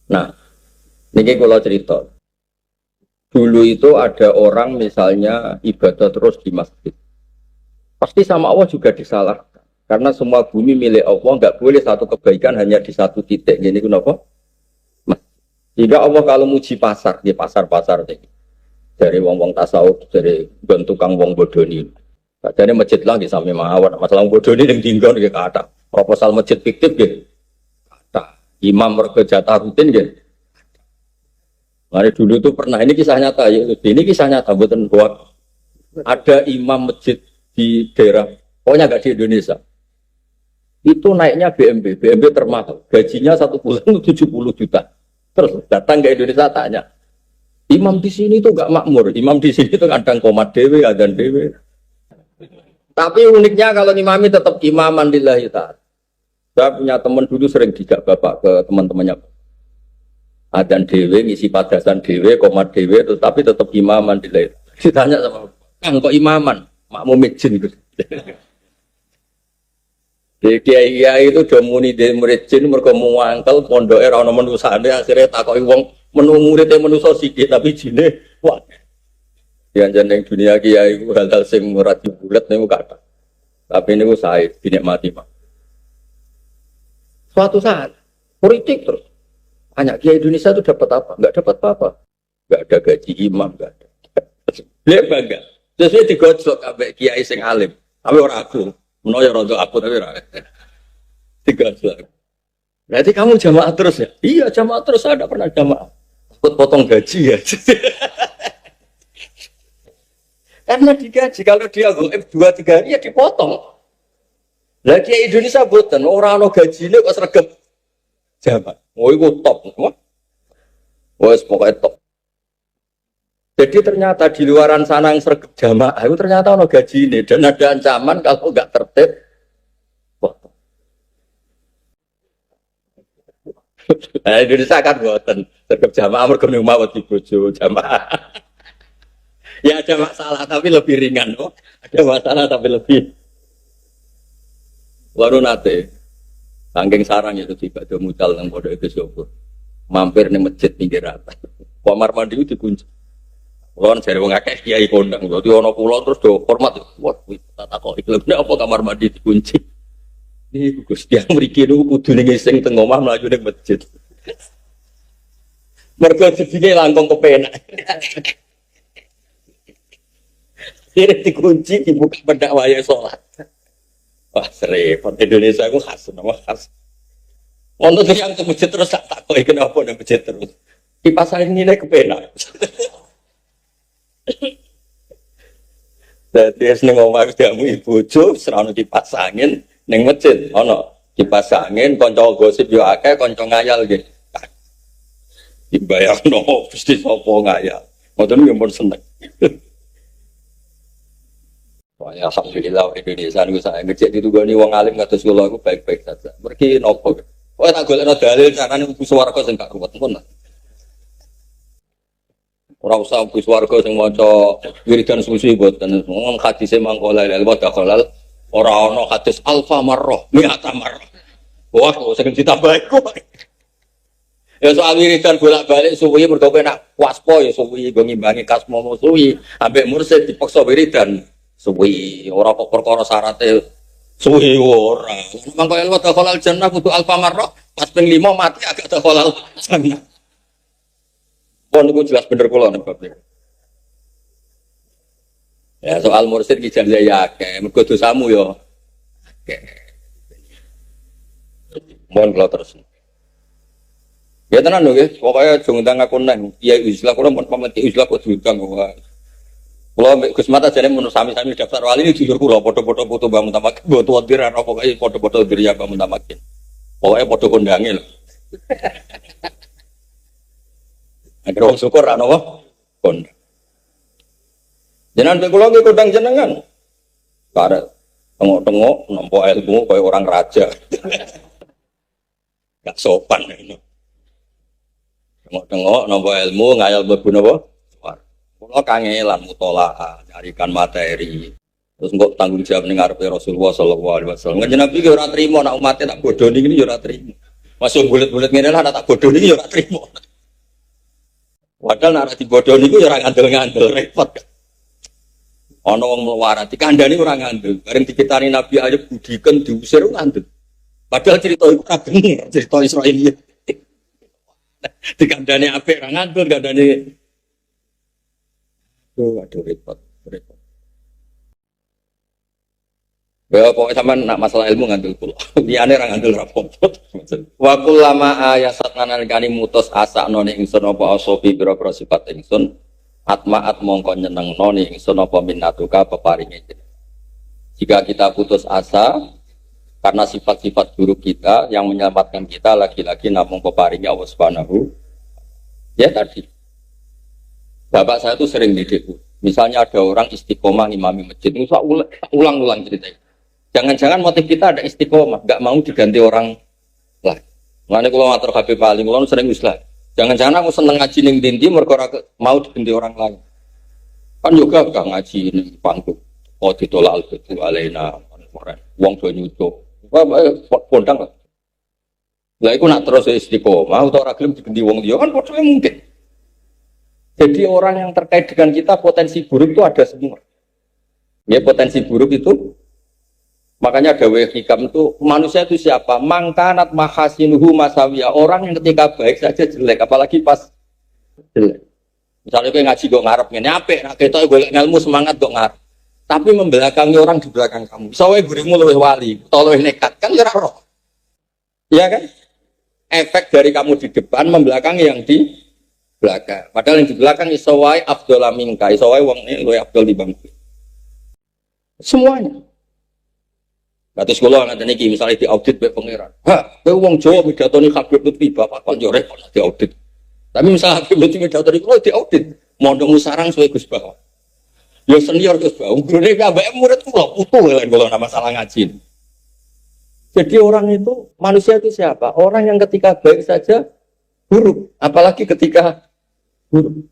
Speaker 3: Nah, niki kula cerita. Dulu itu ada orang misalnya ibadah terus di masjid. Pasti sama Allah juga disalahkan. Karena semua bumi milik Allah, nggak boleh satu kebaikan hanya di satu titik. Gini kenapa? Jika Allah kalau muji pasar, di pasar-pasar dari wong-wong tasawuf, dari tukang wong bodoni. Jadi masjid lagi sampai mawon. Masalah bodoni yang tinggal di kata. Proposal masjid fiktif gitu. Kata imam mergo jatah rutin gitu. Mari dulu tuh pernah, ini kisah nyata ya. Ini kisah nyata buatan buat ada imam masjid di daerah, pokoknya nggak di Indonesia. Itu naiknya BMW termahal, gajinya 1 bulan 70 juta. Terus datang ke Indonesia tanya, imam di sini tuh nggak makmur, imam di sini tuh kadang komat dewe, adzan dewe. Tapi uniknya kalau imami tetap imaman lillahi ta'ala. Saya punya teman dulu sering dijak bapak ke teman-temannya. Adzan dewe, ngisi padasan dewe, komat dewe, tapi tetap imaman lillahi ta'ala. Ditanya sama, Kang kok imaman? Makmum jin gitu. Kiai itu udah muni dari murid jin mereka muangkel pondok era ono menusane akhirnya takoki wong menu muridnya menuso sikit tapi jine wah yang dunia kiai itu hal-hal sing murad bulat niku kata tapi niku saya dinikmati Pak. Suatu saat politik terus banyak kiai Indonesia itu dapat apa? Enggak dapat apa-apa. Enggak ada gaji imam, enggak ada. Dia bangga. Terus digojlok ambek kiai sing alim. Tapi ora aku. Menawa rontok aku tapi ora. Digojlok. Berarti kamu jamaah terus ya? Iya, jamaah terus, saya tidak pernah jamaah. Takut potong gaji ya. Karena digaji, kalau dia goib 2-3 hari ya dipotong. Lagi Indonesia buatan, orang no gaji ini kok sergap jamaah. Oh itu top. Wes pokoknya top. Jadi ternyata di luaran sana yang sergap jamaah itu ternyata ono gaji ini dan ada ancaman kalau nggak tertib. Wah. Nah, Indonesia kan buatan sergap jamaah mergo mawat di bojo jamaah. Ya ada masalah tapi lebih ringan, oh. Ada masalah tapi lebih. Baru nate, saking sarang itu tiba ada mucal yang bodoh itu syukur. Mampir nih masjid pinggir atas. Kamar mandi itu dikunci. Kulon jare wong akeh kiai kondang, dadi ana kula terus do hormat. Wah, tak takoki lho apa kamar mandi dikunci. Niku Gus tiyang mriki niku kudu ning sing teng omah mlayu ning masjid. Mergo jedine langkung kepenak. Kira dikunci dibuka pendak wayahe salat. Wah, serempet Indonesia itu khas, nama khas. Untuk yang ke masjid terus tak takoki kenapa nang masjid terus. Kipas angin ini kepenak. Dadi seneng omah jamu ibu bojo serana kipas angin ning masjid ana kipas angin kanca gosip yo akeh kanca ngayal nggih. Dibayangno Gusti sapa ngayal. Ngoten yo pun seneng. Wah, ya alhamdulillah Indonesia niku saya ngecek ditugani wong alim kados kula iku baik-baik saja. Mergi nopo? Oh tak golekno dalil carane mlebu swarga sing gak ruwet pun. Ora usah mlebu swarga sing maca wiridan suci mboten. Wong hadise mangko la ilaha illallah ora ana hadis alfa marrah, mi'ata marrah. Wah, kok sing ditambah iku. Ya soal wiridan bolak-balik suwi mergo nak waspo ya suwi go ngimbangi kasmo suwi, ambek mursid dipaksa wiridan. Suwi ora kok perkara syarate suwi ora. Mangko ilmu dakhalal jannah kudu alfa marrah, pas ping 5 mati agak dakhalal jannah. Pon niku jelas bener kula nek bab niku. Ya soal mursid ki jan ya akeh, mergo dosamu yo akeh. Mohon kula terus. Ya tenan lho nggih, pokoke aja ngundang aku nang Kiai Islam kula mun pamit Kiai Islam kok diundang kok. Kula mbek Gus Mata jane mun sami-sami daftar wali iki dulur kula padha-padha foto Mbah Mutamak, foto wadiran apa kaya padha-padha diri Mbah Mutamak. Pokoke padha kondange lho. Agar wong syukur ana apa? Kondang. Jenengan mbek kula nggih kondang jenengan. Karek tengok-tengok nampa ilmu kaya orang raja. Gak sopan ini. Tengok-tengok nampa ilmu ngayal mlebu napa? Kula kangelan mutolaah, nyarikan materi. Terus engko tanggung jawab ning ngarepe Rasulullah sallallahu alaihi wasallam. Kanjeng Nabi ki ora trimo nek umat tak bodoni ngene ya ora trimo. Masuk bulet-bulet ngene lah tak bodoni ya ora trimo. Padahal nek dibodoni ku ya ora ngandel-ngandel repot. Ana wong mlawarat dikandani ora ngandel. Bareng dikitani Nabi Ayub budiken diusir ngandel. Padahal cerita iku ora bener, cerita Israil. Dikandani apik ora ngandel, kandani aduh repot. Ya pokoknya sampean nak masalah ilmu ngandel kula. Liyane ra ngandel rapot. Wa kullama ayasat nalikane mutus asakno ning ingsun apa asofi biro-biro sifat ingsun atmaat mongko nyenengno ning ingsun apa minatuka peparinge. Jika kita putus asa karena sifat-sifat buruk kita yang menyelamatkan kita lagi-lagi namung peparinge Allah Subhanahu. Ya tadi bapak saya tuh sering didikku. Misalnya ada orang istiqomah ngimami masjid, itu ulang-ulang ceritanya. Jangan-jangan motif kita ada istiqomah, nggak mau diganti orang lain. Makanya kalau ngatur Habib paling, kalau sering Islam. Jangan-jangan aku seneng ngaji ning dindi, mereka mau diganti orang lain. Kan juga gak ngaji ning panggung. Oh ditolak al-betu alaina, uang do nyucuk. Pondang lah. Lah itu nak terus istiqomah, atau orang gelem diganti uang dia kan bodohnya mungkin. Jadi orang yang terkait dengan kita potensi buruk itu ada semua. Ya potensi buruk itu makanya ada hikam itu manusia itu siapa? Mangkanat mahasinuhu masawiyah. Orang yang ketika baik saja jelek, apalagi pas jelek. Misalnya kayak ngaji kok ngarep ngene apik, nek ketok golek ilmu semangat kok ngarep. Tapi membelakangi orang di belakang kamu. Soale gurimu luwih wali, utawa luwih nekat kan ya ora roh. Iya kan? Efek dari kamu di depan membelakangi yang di belakang. Padahal yang di belakang isowai afdol minka, isowai wong ini luwih afdol di bangku. Semuanya. Kata sekolah nggak ada misalnya di audit be pangeran. Kowe wong Jawa pidatone Habib Lutfi bapak kon yo repot di audit. Tapi misalnya Habib Intimidator itu kalau diaudit, mondok musarang suwe Gus Bah. Ya senior Gus Bah. Gurune ambek murid kula putu lan kalau nama masalah ngaji. Jadi orang itu, manusia itu siapa? Orang yang ketika baik saja buruk, apalagi ketika buruk.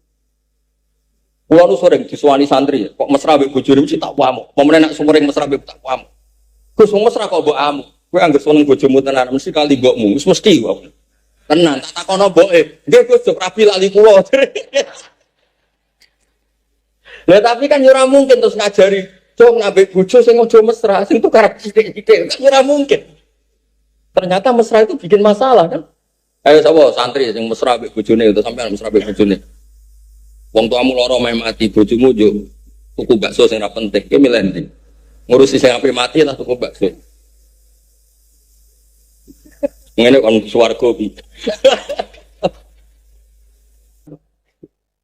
Speaker 3: Kulo nu sering disuwani santri, kok mesra mbek bojone mesti tak wamu. Pemene nek sumring mesra mbek tak wamu. Gus wong mesra kok mbok amu. Kowe anggere seneng bojomu tenan mesti kali mbokmu, wis mesti wae. Tenan, tak takono mboke. Nggih Gus, jok rapi lali kula. Lah tapi kan ora mungkin terus ngajari, "Cung ngambek bojo sing aja mesra, sing tukar sithik-sithik." Kan ora mungkin. Ternyata mesra itu bikin masalah kan? Ayo sapa santri sing mesra mbek bojone utawa sampean mesra mbek bojone. Wong tuamu lara meh mati, bojomu yo tuku bakso sing ora penting. Ki milih ndi? Ngurusi sing ape mati lah tuku bakso. Ngene kon swarga iki.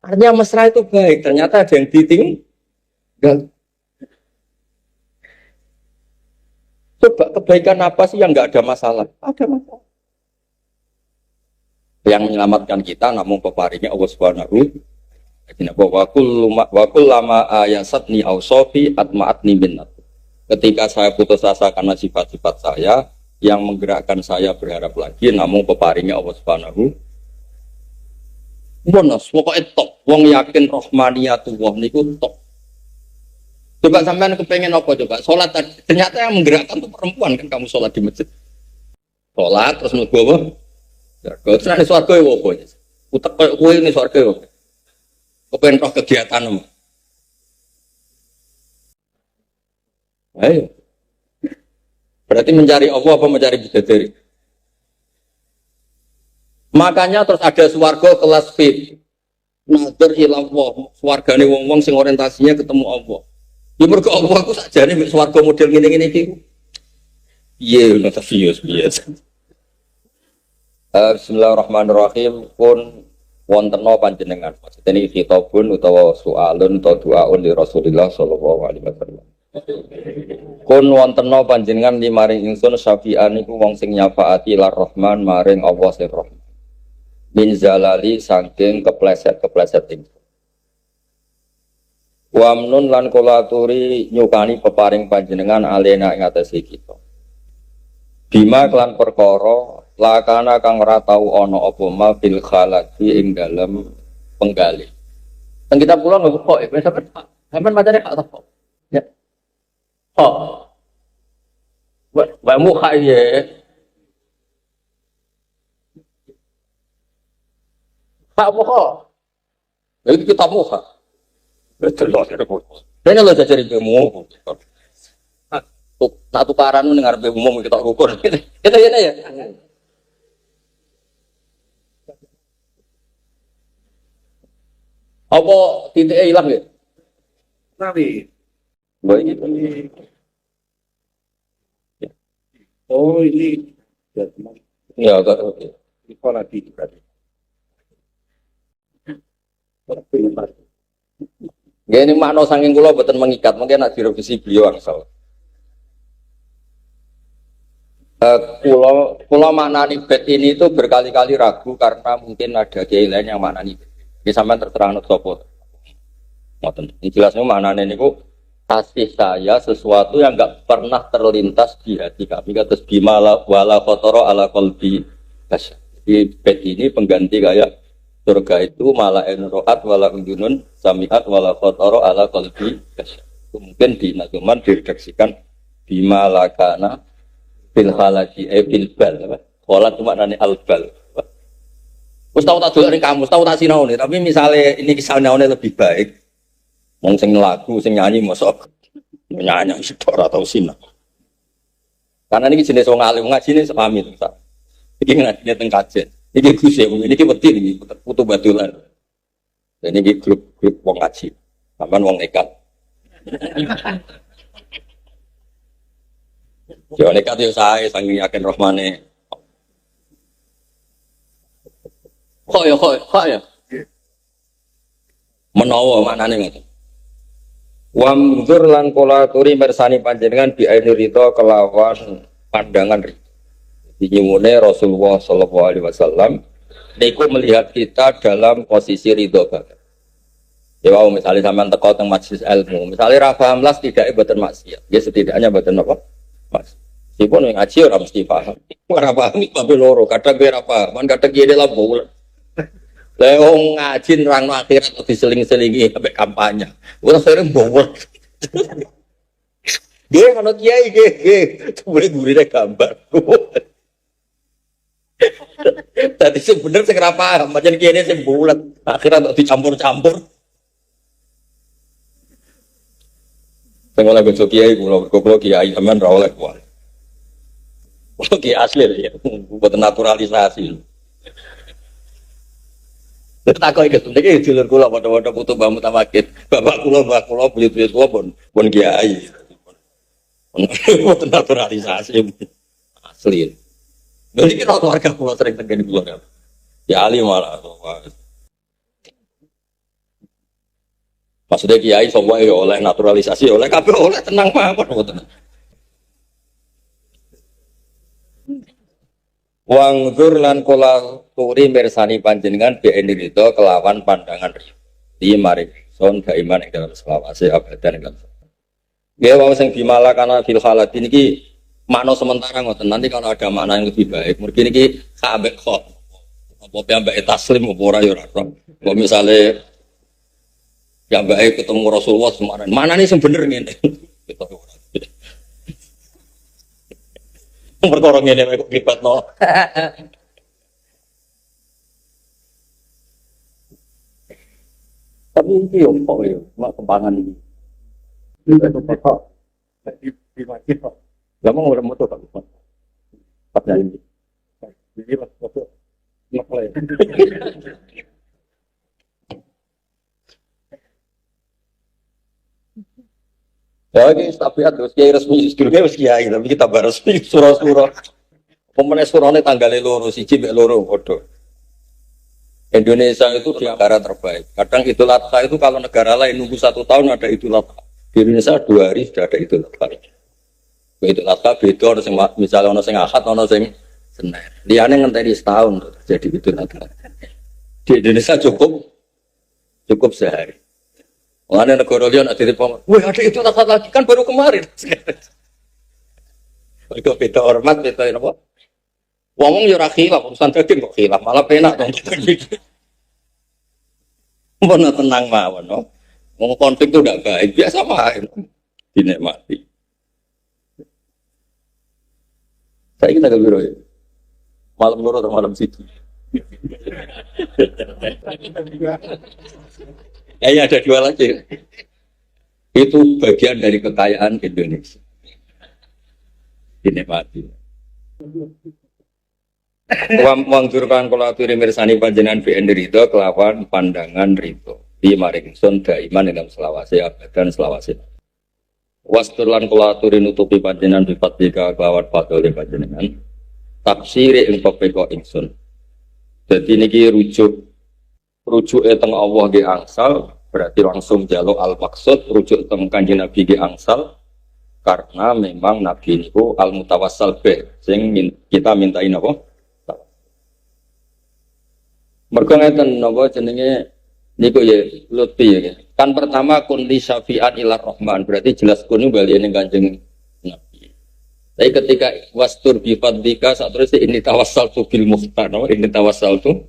Speaker 3: Artinya mesra itu baik, ternyata ada yang ditinggal. Coba kebaikan apa sih yang nggak ada masalah? Ada masalah. Yang menyelamatkan kita namun peparingnya Allah Subhanahu wa kullama ayasatni ausofi atma'atni minnat. Ketika saya putus asa karena sifat-sifat saya yang menggerakkan saya berharap lagi namun peparingnya Allah Subhanahu bonus, pokoknya top. Wong yakin rahmaniyatullah niku top. Coba sampean kepengen apa coba? Salat ternyata yang menggerakkan tuh perempuan kan kamu salat di masjid. Salat terus mlebu apa? Ya, kok senane swarga ya apa? Utek koyo kowe ini swarga ya. Kepengen roh kegiatanmu. Ayo. Berarti mencari Allah apa mencari bidadari? Makanya terus ada swarga kelas VIP. Nazar ilallah, swargane wong-wong sing orientasinya ketemu Allah. Ya mergo Allah ku sakjane mek swarga model ngene-ngene iki. Piye ngono ta piye. Bismillahirrahmanirrahim. Kun wontena panjenengan. Maksudnya ini khitabun utawa soalun utawa doaun li Rasulillah sallallahu alaihi wasallam. Kun wontena panjenengan limaring ingsun syafi'an iku wong sing nyafaati lar Rahman maring Allah sing Rahman. Min zalali saking kepleset-kepleset ingsun. Wa amnun lan kula aturi nyukani peparing panjenengan alena ing atase kita. Bima kelan perkara lakana kang ora tau ana apa ma bil khalaqi ing dalem penggali. Teng kitab kula nggih kok sampeyan macane Pak Tafo. Ya. Oh. Wa mukhaye. Pak Muha. Itu kita Muha. Betul loh, ada kok. Ini lo jadi ilmu. Tak tukaran ning ngarepe umum kita ukur. Kita ya. Apa titiknya hilang ya?
Speaker 2: Nabi.
Speaker 3: Baik.
Speaker 2: Oh ini.
Speaker 3: Ya, agak oke.
Speaker 2: Sekolah di berarti.
Speaker 3: Ya ini makna saking kula boten mengikat, mungkin nak direvisi beliau angsal. Kula maknani bed ini itu berkali-kali ragu karena mungkin ada kiai lain yang maknani. Ini sampean terterang sapa. Ngoten. Ini jelasnya maknane niku kasih saya sesuatu yang enggak pernah terlintas di hati kami kados bimala wala khotoro ala qalbi. Di bed ini pengganti kayak surga itu malah enroat wala undunun samiat wala khotoro ala qalbi. Mungkin di nazuman diredaksikan bimalakana bil halaki bil bal. Kholat itu maknanya al-bal. Wis tau tak dolek kamu, tau tak sinaune, tapi misalnya ini kisahnya lebih baik. Wong sing lagu, sing nyanyi mosok nyanyi sitok ora tau sinau. Karena ini jenis wong alim ngajine pamit, Pak. Iki ngajine teng kajen. Iki Gus iki wedi iki putu batulan. Dan ini grup wong ngaji. Sampeyan wong nekat. Yo nekat yo sae saking yakin Rahmane. Kok ya. Menawa maknane ngoten. Wa mdzur lan kula aturi mirsani panjenengan bi aini rita kelawan pandangan rita. Dinyumune Rasulullah sallallahu alaihi wasallam Niku melihat kita dalam posisi ridho banget. Ya wow, misalnya sampean teko teng majelis ilmu, misalnya ra paham las tidak mboten maksiat. Ya setidaknya mboten apa? Mas. Sipun yang ngaji ora mesti paham. Ora paham iki babe loro, kadang kowe ora paham, kadang kiye lah bola. Lah wong ngaji nerangno akhirat kok diseling-selingi sampai kampanye. Ora sering bobol. Dia kalau kiai boleh gurine gambar. Tadi sebenarnya saya kira paham, macam kiai sing bulat, akhirnya untuk dicampur-campur. Saya mulai besok kiai, kalau kiai teman rawleh kuat. Kalau kiai asli ya, buat naturalisasi. Tak kau ikut, ini julur kula pada putu bamu tamakit, bapak kula buyut kula pun kiai. Buat naturalisasi asli. Jadi kita keluarga kula sering tegani keluarga. Ya ali malah. Maksudnya kiai semua ya oleh naturalisasi, oleh kabeh oleh tenang mawon mboten. Wang zur lan kula turi mirsani panjenengan bi'enirito kelawan pandangan di mari son gaiman ing dalam selawase abadan ing dalam. Nggih wau sing bimala kana fil halat niki makna sementara ngoten. Nanti kalau ada makna yang lebih baik, mungkin niki kabeh kok apa piyambake taslim apa ora ya ora. Kok misale ya baik ketemu Rasulullah semaran. Mana nih yang bener ngene? Perkara ngene kok kibatno. Tapi iki yo kok yo, mak kembangan iki. Itu kok di mati kok. Lah mau ora moto tak. Padha ini. Jadi pas foto ngeplay. Ya ini tabiat terus kiai resmi sebelumnya wis kiai tapi kita baru resmi surah-surah. Pemene surahnya tanggalnya loro siji mek loro padha. Indonesia itu di negara terbaik. Kadang Idul Adha itu kalau negara lain nunggu 1 tahun ada Idul Adha. Di Indonesia 2 hari sudah ada Idul Adha. Idul Adha beda ono sing misalnya ono sing Ahad ono sing Senin. Liyane ngenteni setahun terjadi Idul Adha. Di Indonesia cukup sehari. Mengenai negara lian ada di pamer. Wih ada itu tak lagi kan baru kemarin. Mereka beda hormat beda apa? Ngomong yo ra khilaf urusan daging kok khilaf malah penak dong. Mana tenang mawon no. Ngomong konflik itu tidak baik biasa main. Dinikmati. Saya kita ke biro ya. Malam loro atau malam situ. Ada 2 lagi. Itu bagian dari kekayaan Indonesia. Dinikmati. Wang jurkan kula aturi mirsani panjenengan BN Ridho kelawan pandangan Ridho. Di maring sun daiman dalam selawase abadan selawase. Wasturlan kula aturi nutupi panjenengan sifat 3 kelawan fadhole panjenengan. Tafsir ing pepeko ingsun. Dadi niki rujuke teng Allah nggih angsal berarti langsung jaluk al-maksud rujuk teng Kanjeng Nabi nggih angsal karena memang Nabi niku al-mutawassal be sing kita mintain apa? Mergo ngeten napa jenenge niku ya lutfi ya. Kan pertama kun li syafi'an ilar rahman berarti jelas kun bali ning Kanjeng Nabi. Tapi ketika wastur bi fadlika saterus ini tawassaltu bil muhtar, ini tawassaltu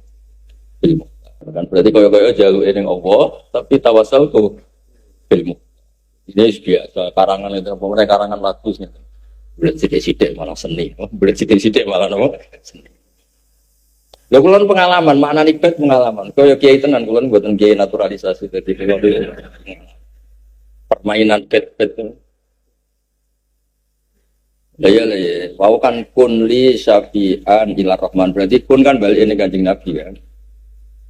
Speaker 3: bil muhtar. Kan berarti kaya-kaya jaluk ning Allah tapi tawassal tuh ilmu. Ini biasa karangan itu pemerintah karangan lagu gitu. Berat sithik-sithik malah seni. Berat sithik-sithik malah apa? Seni. Lha kula pengalaman, maknane bet pengalaman. Kaya kiai tenan kula mboten kiai naturalisasi dadi permainan bet-bet. Lah ya, wau kan kun li syafi'an ila rahman berarti kun kan balik ini Kanjeng Nabi kan.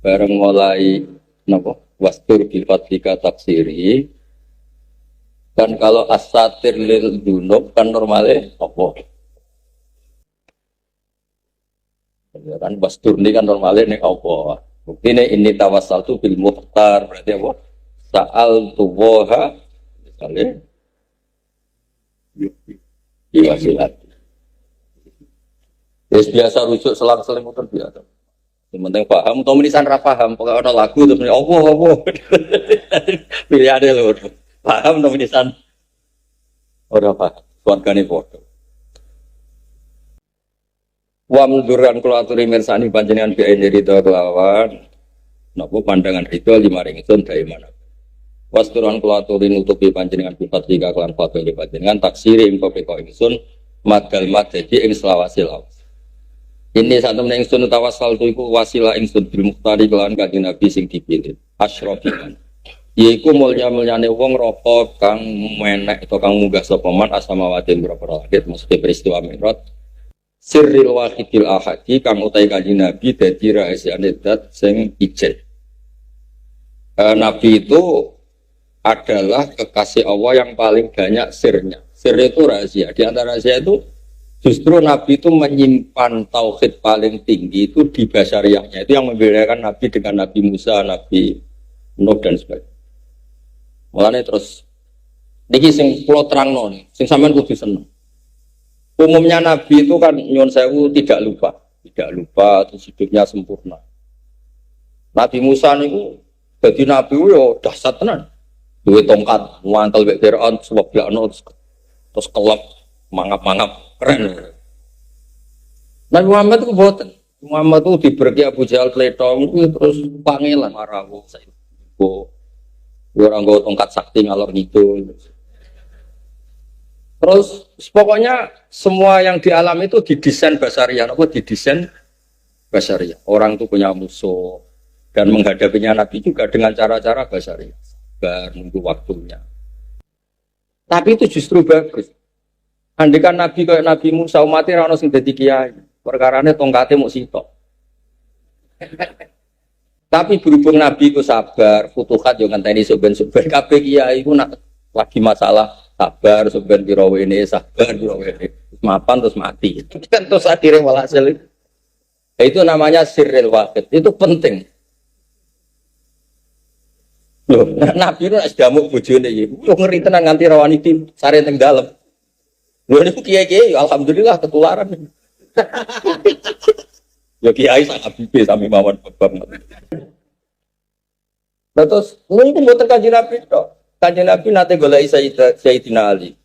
Speaker 3: Bareng mulai napa wastur bil fatika tafsiri dan kalau asatir lil dunub kan normalnya apa ya kan wastur ini kan normalnya nih apa buktinya ini tawassal tu bil muhtar berarti apa sa'al tuwoha misalnya iya silat biasa rujuk selang-seling muter biasa Yang penting paham, atau menisan ra paham, pokoknya ada lagu terus Allah. Pilihannya lho. Paham atau menisan ora paham. Swargane padha. Wa munduran kula aturi mirsani panjenengan bi ridho kelawan napa pandangan ridho limaring ingsun dae mana. Wasturan kula aturi nutupi panjenengan bifat liga kelan fatwa panjenengan taksiri ing pepeko ingsun madal madadi ing selawase lawas. Ini satu meneng ingsun tawassul iku wasilah ingsun bil muhtari kelan kanjeng Nabi sing dipilih. Asrofikan. Yaiku mulya-mulyane wong rapa kang menek atau kang munggah sapa man asamawatin berapa langit mesti peristiwa Mi'raj. Sirril wahidil ahadi kang utai kanjeng Nabi dadi rahasiane zat sing ijen. Nabi itu adalah kekasih Allah yang paling banyak sirnya. Sir itu rahasia. Di antara rahasia itu justru Nabi itu menyimpan tauhid paling tinggi itu di basyariahnya. Itu yang membedakan Nabi dengan Nabi Musa, Nabi Nuh dan sebagainya. Mulane terus niki sing kula terangno nih, sing sampean kudu seneng. Umumnya Nabi itu kan nyuwun sewu tidak lupa terus hidupnya sempurna. Nabi Musa niku dadi nabi yo dahsyat tenan. Duwe tongkat, mantel mek Firaun seweblakno terus kelep mangap-mangap keren. Nabi Muhammad itu boten. Muhammad itu diberki Abu Jahal Pletong terus pangelan marawu saiki. Orang nggo tongkat sakti ngalor ngidul. Terus pokoknya semua yang di alam itu didesain basyariah, didesain basyariah. Orang itu punya musuh dan menghadapinya Nabi juga dengan cara-cara basyariah. Bar nunggu waktunya. Tapi itu justru bagus. Andikan Nabi kayak Nabi Musa umatnya orang sing dadi kiai, perkarane tongkate mung sitok. Tapi berhubung Nabi itu sabar, futuhat yo ngenteni suben-suben kabeh kiai iku nak lagi masalah sabar suben pirawene sabar pirawene mapan terus mati. Kan terus akhirnya walhasil. Itu namanya sirril wahid. Itu penting. Loh, Nabi itu nek damuk bojone iki, yo ngeri tenan nganti rawani tim sare teng dalem. Lho niku kiai-kiai alhamdulillah ketularan. Ya kiai sak Habib sami mawon bab. Nah terus niku mboten Kanjeng Nabi tok. Kanjeng Nabi nate goleki Sayyidina Ali.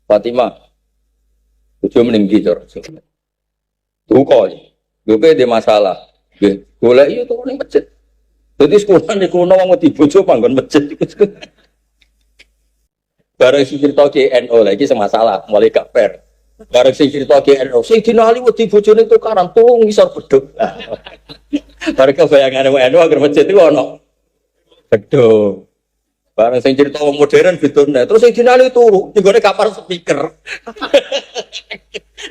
Speaker 3: Fatimah. Bojo meninggi tur. Duka. Lho pe de masalah. Nggih, goleki yo turun ning masjid. Dadi sekolah niku ono wong wedi bojo panggon masjid. Bareng sing cerita NU lagi semasalah, mulai gak fair. Bareng sing cerita NU, sing dinali wedi bojone tukaran tulung ngisor beduk. Bareng kebayangane NU agar masjid iku ono beduk. Bareng sing cerita wong modern fitune, terus sing dinali turu nggone kamar speaker.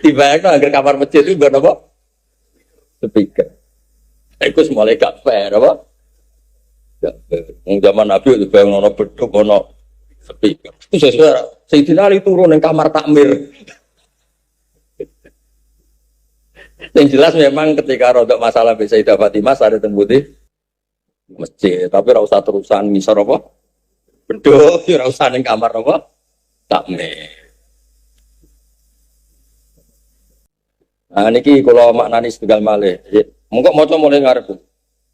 Speaker 3: Dibayangno agar kamar masjid itu nggon apa? Speaker. Iku mulai gak fair apa? Gak fair. Wong zaman Nabi itu bayang ono beduk ono speaker. Itu saudara, Sayyidina Ali turun yang kamar takmir. Yang jelas memang ketika rodok masalah Sayyidah Fatimah ada tembuti masjid, tapi ora usah terusan ngisor apa? Beduk, ora usah ning kamar apa? Takmir. Nah niki kula maknani setunggal malih. Monggo maca mulai ngarep.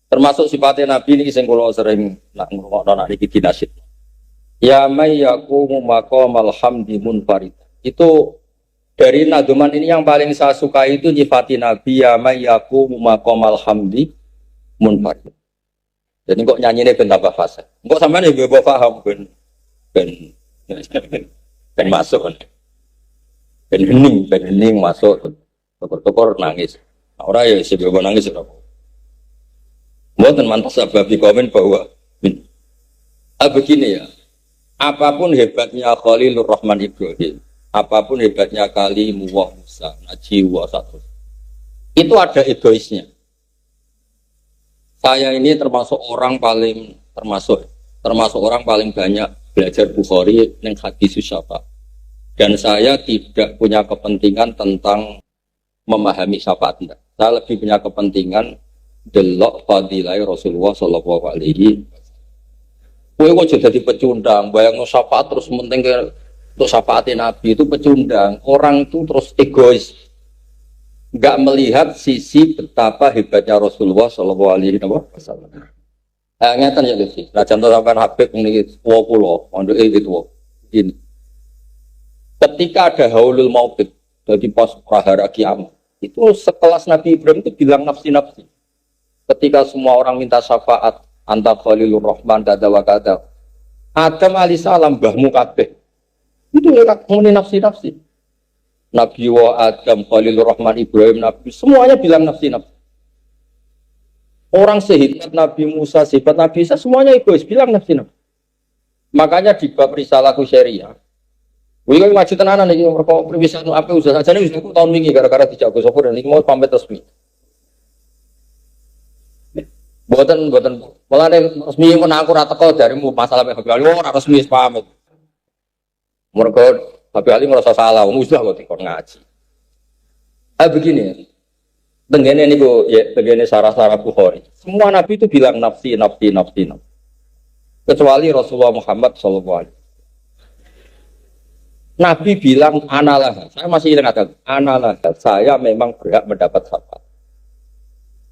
Speaker 3: Termasuk sifatnya Nabi niki sing kula sering nak ngrungokno nak niki dinasid. Ya may yaqumu maqamal hamdi munfarid. Itu dari naduman ini yang paling saya suka itu nyifati Nabi ya may yaqumu maqamal hamdi munfarid. Jadi kok nyanyine ben tambah fasih. Engko sampean yo mbok paham ben masuk. Ben hening masuk. Tokor nangis. Ora ya sing mbok nangis ora. Mboten mantas sababi komen bahwa begini ya. Apapun hebatnya Khalilur Rahman Ibrahim, apapun hebatnya Kalimullah Musa, Najwa satu, itu ada egoisnya. Saya ini termasuk orang paling banyak belajar Bukhari yang hadis syafaat, dan saya tidak punya kepentingan tentang memahami syafaat. Saya lebih punya kepentingan delok fadilah Rasulullah Shallallahu Alaihi. Kowe kok jadi pecundang, bayangno syafaat terus penting untuk syafaatin Nabi itu pecundang. Orang itu terus egois. nggak melihat sisi betapa hebatnya Rasulullah Shallallahu Alaihi Wasallam. Ngeten ya sih. Nah contoh sampai Habib ini 20, mondok itu ini. Ketika ada haulul mautid, jadi pas prahara kiamat, itu sekelas Nabi Ibrahim itu bilang nafsi-nafsi. Ketika semua orang minta syafaat, anta khalilur rahman kada wa kada. Adam alaihissalam mbahmu kabeh. Itu ya muni nafsi-nafsi. Nabi wa Adam khalilur rahman Ibrahim Nabi semuanya bilang nafsi-nafsi. Orang sehebat Nabi Musa, sehebat Nabi Isa semuanya egois bilang nafsi-nafsi. Makanya di bab risalahku syariah wih kok ngaji tenanan iki mergo perpisahan apa usaha sajane wis tahun wingi gara-gara dijago sopir niki mau pamit resmi. Boten mulane resmi men aku ora teko darimu masalah Habib Ali ora resmi wis pamit. Mergo Habib Ali merasa salah wong usaha kok dikon ngaji. Begini. Tengene niku ya tengene sarah-sarah Bukhari. Semua nabi itu bilang nafsi. Kecuali Rasulullah Muhammad sallallahu. Nabi bilang analah, saya masih ingat analah, saya memang berhak mendapat syafaat.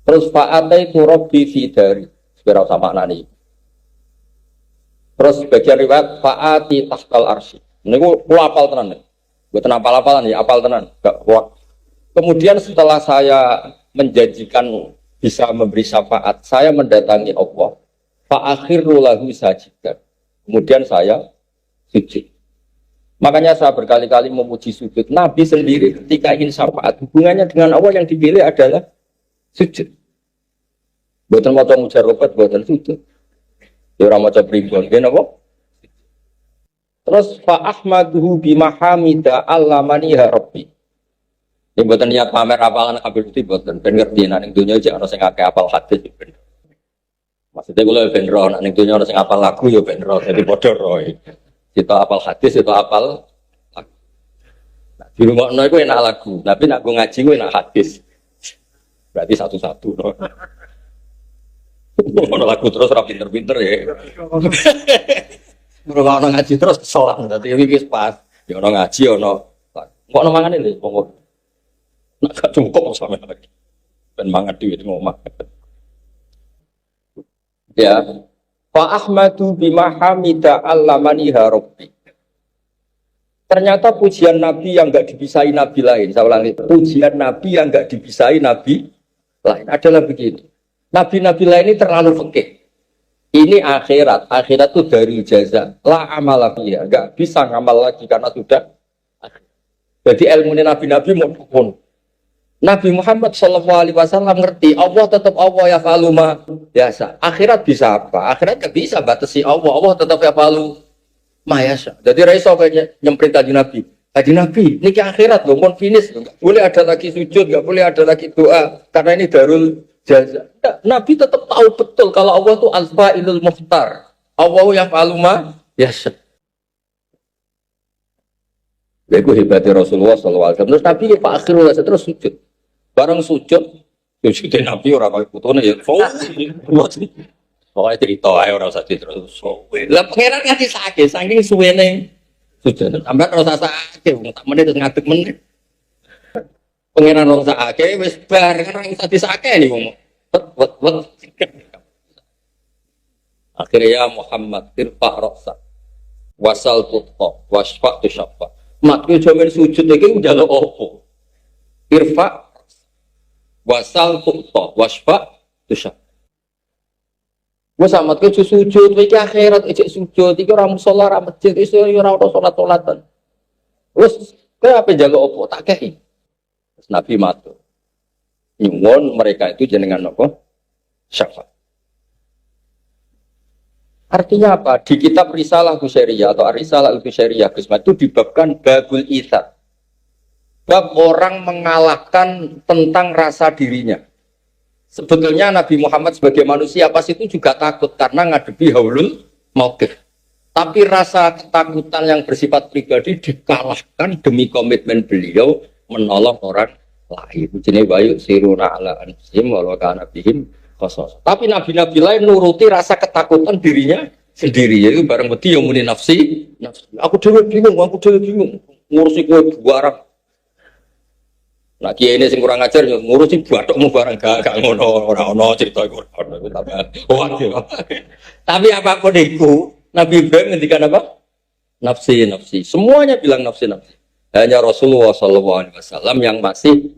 Speaker 3: Terus fa'atai turabbi fi dari, segera sama nani. Terus bagian riwayat fa'ati tahtal arsy. Niku kula apal tenan. Mboten apal-apalan ya, apal tenan. Enggak kuat. Kemudian setelah saya menjanjikan bisa memberi syafaat, saya mendatangi Allah. Fa'akhiru lahu sajidan. Kemudian saya sujud. Makanya saya berkali-kali memuji sujud. Nabi sendiri ketika ingin syafaat, hubungannya dengan Allah yang dipilih adalah sujud. Buatan maca mujarobat, buatan sujud. Ya orang maca pribon, gini apa? Terus fa'ahmaduhu bimahamida allamaniha rabbi. Ini buatan niat pamer apalan Habib itu buatan. Ben ngerti, nah yang dunia aja ada yang ngake apal hadis. Maksudnya kalau ben roh, nah yang dunia ada yang apal lagu ya ben roh, jadi bodoh roh. Itu apal hadis, itu apal lagu. Nah, di rumah no itu enak lagu, tapi nak gue ngaji gue enak hadis. Berarti satu-satu. No. Lagu terus rapi pinter-pinter ya. Rumah no ngaji terus kesolang, tapi ini pas. Ya no ngaji, ya no. Kok no mangan ini? Nak gak cukup sama lagi. Ben mangan duit ngomong. Ya. Fa ahmadu bima hamida allamaniha rabbi. Ternyata pujian Nabi yang enggak dipisahi Nabi lain. Saya ulangi, pujian Nabi yang enggak dipisahi Nabi lain adalah begini. Nabi-nabi lain ini terlalu fikih. Ini akhirat itu dari jaza. La amala fiha, enggak bisa ngamal lagi karena sudah akhir. Jadi ilmu nabi-nabi mau pun. Nabi Muhammad SAW ngerti Allah tetap Allah ya faluma biasa. Akhirat bisa apa? Akhirat nggak bisa batasi Allah. Allah tetap ya falu mayasa. Jadi raiso kayaknya nyemprit tadi Nabi. Tadi Nabi, ini ke akhirat loh, mau finish. Nggak boleh ada lagi sujud, nggak boleh ada lagi doa. Karena ini darul jaza. Nabi tetap tahu betul kalau Allah itu al-fa'ilul mukhtar. Allah ya faluma biasa. Itu hebatnya Rasulullah SAW. Terus Nabi ya Pak Akhirullah terus sujud. Bareng sujud Nabi orang kaya putune ya. Pokoknya cerita aja orang sakit terus. Lah pangeran ngasih sakit, saking suwene sujud. Sampai rasa sakit, tak menit terus ngadeg menit. Pangeran rasa sakit, wis bar kan yang sakit sakit nih ngomong. Akhirnya ya Muhammad irfa' ra'sak wasal tutqa wasfa' tusyafa. Mat kowe jamin sujud iki njaluk opo? Irfa' wasal tutqa wasfa' tusyafa. Wes amat kowe sujud iki akhirat ejek sujud iki ora musala ora masjid iso ora ono salat-salatan. Wes kowe ape njaluk opo? Tak kei. Nabi matur. Nyuwun mereka itu jenengan apa? Syafaat. Artinya apa? Di kitab Risalah Qusyairia atau Risalah Al-Qusyairia itu dibabkan babul itsar. Bab orang mengalahkan tentang rasa dirinya. Sebetulnya Nabi Muhammad sebagai manusia pasti itu juga takut karena ngadepi haulul mauqif. Tapi rasa ketakutan yang bersifat pribadi dikalahkan demi komitmen beliau menolong orang lain. Jenenge wayu siruna ala anfusihim walau kana bihim khosos. Tapi nabi-nabi lain nuruti rasa ketakutan dirinya sendiri. Yaitu bareng wedi yang muni nafsi. Aku dhewe bingung ngurusi kowe barang. Nah kiai ini sing kurang ajar yo ngurusi bathukmu barang gak ngono, ora ono cerita iku ora ono tapi tapi apapun itu Nabi Ibrahim ngendikan apa? Nafsi nafsi. Semuanya bilang nafsi nafsi. Hanya Rasulullah SAW yang masih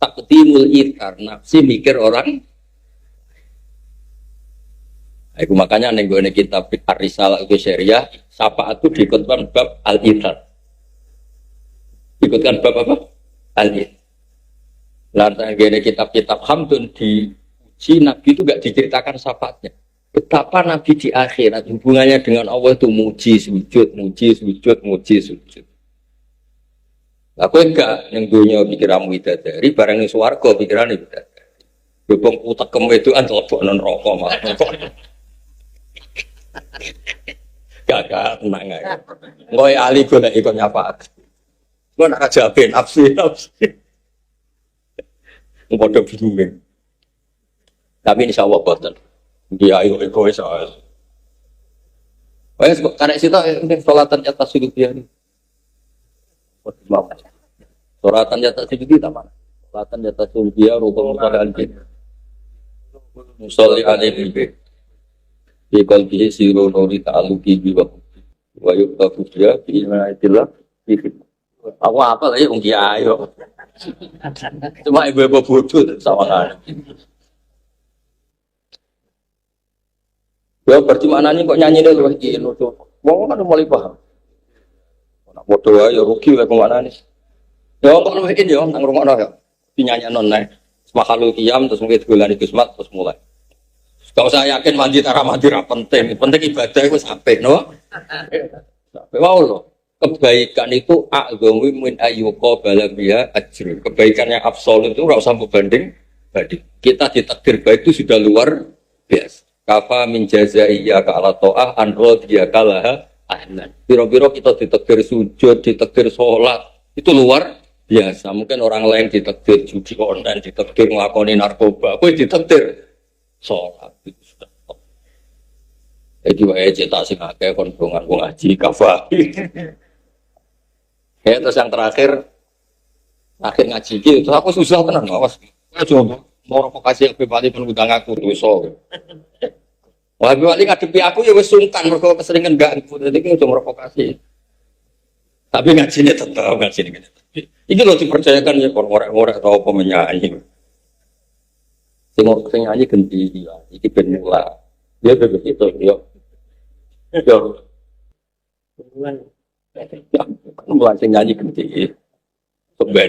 Speaker 3: takdimul itkar, nafsi mikir orang. Aku makanya ning gone kitab Ar-Risalah itu syariah, syafaat itu diikutkan bab al-itkar. Ikutkan bab apa? Al-itkar. Lantas gini kitab-kitab Hamdun diuji Nabi itu gak diceritakan syafaatnya. Betapa Nabi di akhirat hubungannya dengan Allah itu muji sujud, muji sujud, muji sujud. Aku enggak yang dunia pikiranmu dari barang yang swarga pikiran itu. Bebong utekem itu an telepon non rokok malah. Gak tenang aja. Ngoy ali golek ikut nyafaat. Gue nak jawabin nafsi. Bodoh bingung. Tapi insya Allah boten. Dia ayo egois soal. Wes karena situ sholatan atas sudut dia ni. Sholatan atas sudut dia mana? Sholatan atas sudut dia rukun musalli alaihi. Musalli alaihi. Di qalbihi siru nuri ta'alluqi bi wa yubtaku dia bi ilmatillah. Aku apa lagi ungki ayo. Cuma ibu-ibu bodoh sama kan. Ya percuma nih kok nyanyi deh luwih iki nutu. Wong kan mulai paham. Nak bodoh ae ya rugi wae kemana nih. Ya kok luwih iki yo nang rungokno ya. Dinyanyi non nek. Semakhalu qiyam terus mungkin golani Gusmat terus mulai. Gak usah yakin mandi tara mandi ra penting. Penting ibadah iku sampai no. Sampai wae lho. Kebaikan itu a'dhamu min ayyuqa balaghiya ajrun. Kebaikan yang absolut itu enggak usah membanding banding. Kita ditakdir baik itu sudah luar biasa. Kafa min jazaiyya ka ala ta'ah an radiyaka laha ahlan. Biro-biro kita ditakdir sujud, ditakdir salat, itu luar biasa. Mungkin orang lain ditakdir judi online, ditakdir nglakoni narkoba, kowe ditakdir salat itu sudah top. Jadi wae cetak sing akeh kon ngaji kafa. Ya terus yang terakhir akhir ngaji gitu, aku susah tenan awas. Coba mau provokasi yang bebali pun utang aku dosa. Wah bebali ngadepi aku ya wis sungkan mergo keseringan gak aku dadi ki cuma provokasi. Tapi ngajine tetep ngajine tetep. Iki lho dipercayakan ya kon ngorek-ngorek atau apa menyanyi. Sing nyanyi ganti dia, iki ben mula. Dia begitu yo. Yo. Ya, mulai sing nyanyi gede. Soben.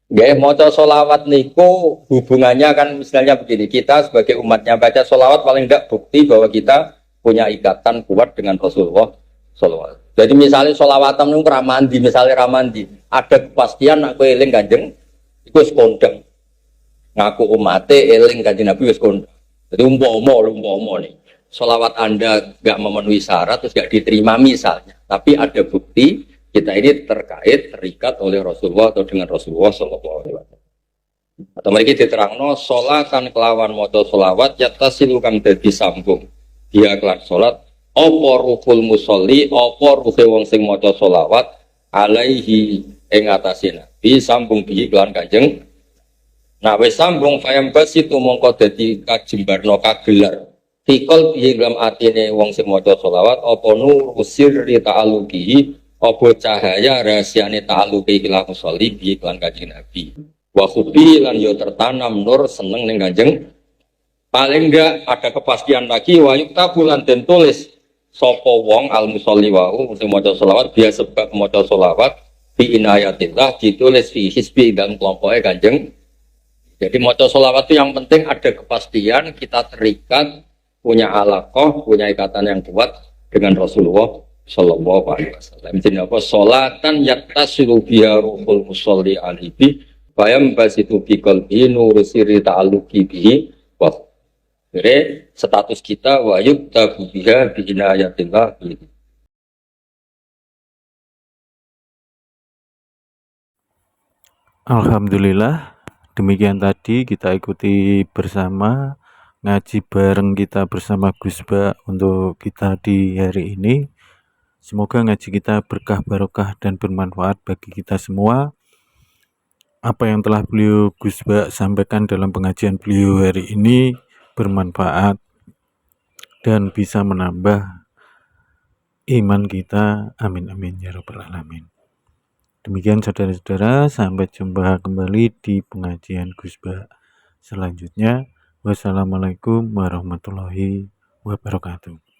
Speaker 3: Nggih, maca selawat niku hubungannya kan misalnya begini, kita sebagai umatnya baca selawat paling tidak bukti bahwa kita punya ikatan kuat dengan Rasulullah sallallahu alaihi wasallam. Jadi misalnya selawatan niku ramandi, misalnya ramandi, ada kepastian aku eling Kanjeng iku wis kondang. Ngaku umate eling Kanjeng Nabi wis kondang. Jadi umpama nih. Sholawat Anda nggak memenuhi syarat terus nggak diterima misalnya, tapi ada bukti kita ini terikat oleh Rasulullah atau dengan Rasulullah Sallallahu Alaihi Wasallam. Atau mereka diterangno sholatan kelawan moco sholawat yatasilu kang dadi sambung dia kelan sholat opo ruhul musolli opo ruhe wong sing moco sholawat alaihi ing atase Nabi sambung bi kelan Kanjeng. Nah wis sambung fayam basitu mongko dadi kajembarno kagelar. Tikol piye dalam atine wong sing maca selawat apa nur sirri ta'alluqi apa cahaya rahasiane ta'alluqi ila musolli piye lan Kanjeng Nabi wa khubi lan yo tertanam nur seneng ning Kanjeng paling enggak ada kepastian lagi wa yuktabu lan den tulis sapa wong al musolli wau sing maca selawat biasa sebab maca selawat bi inayatillah ditulis fi hisbi dan kelompoke Kanjeng. Jadi maca selawat itu yang penting ada kepastian kita terikat punya alaqah, punya ikatan yang kuat dengan Rasulullah Sallallahu Alaihi Wasallam. Jadi apa? Sholatan yattasilu biha ruhul musolli alaihi bayam basitu bi qalbi nur sirri ta'alluqi bihi wa jadi status kita wa yubtabu biha bi inayatillah.
Speaker 4: Alhamdulillah, demikian tadi kita ikuti bersama ngaji bareng kita bersama Gus Ba untuk kita di hari ini. Semoga ngaji kita berkah barokah dan bermanfaat bagi kita semua. Apa yang telah beliau Gus Ba sampaikan dalam pengajian beliau hari ini bermanfaat dan bisa menambah iman kita. Amin amin ya rabbal alamin. Demikian saudara-saudara, sampai jumpa kembali di pengajian Gus Ba selanjutnya. Wassalamualaikum warahmatullahi wabarakatuh.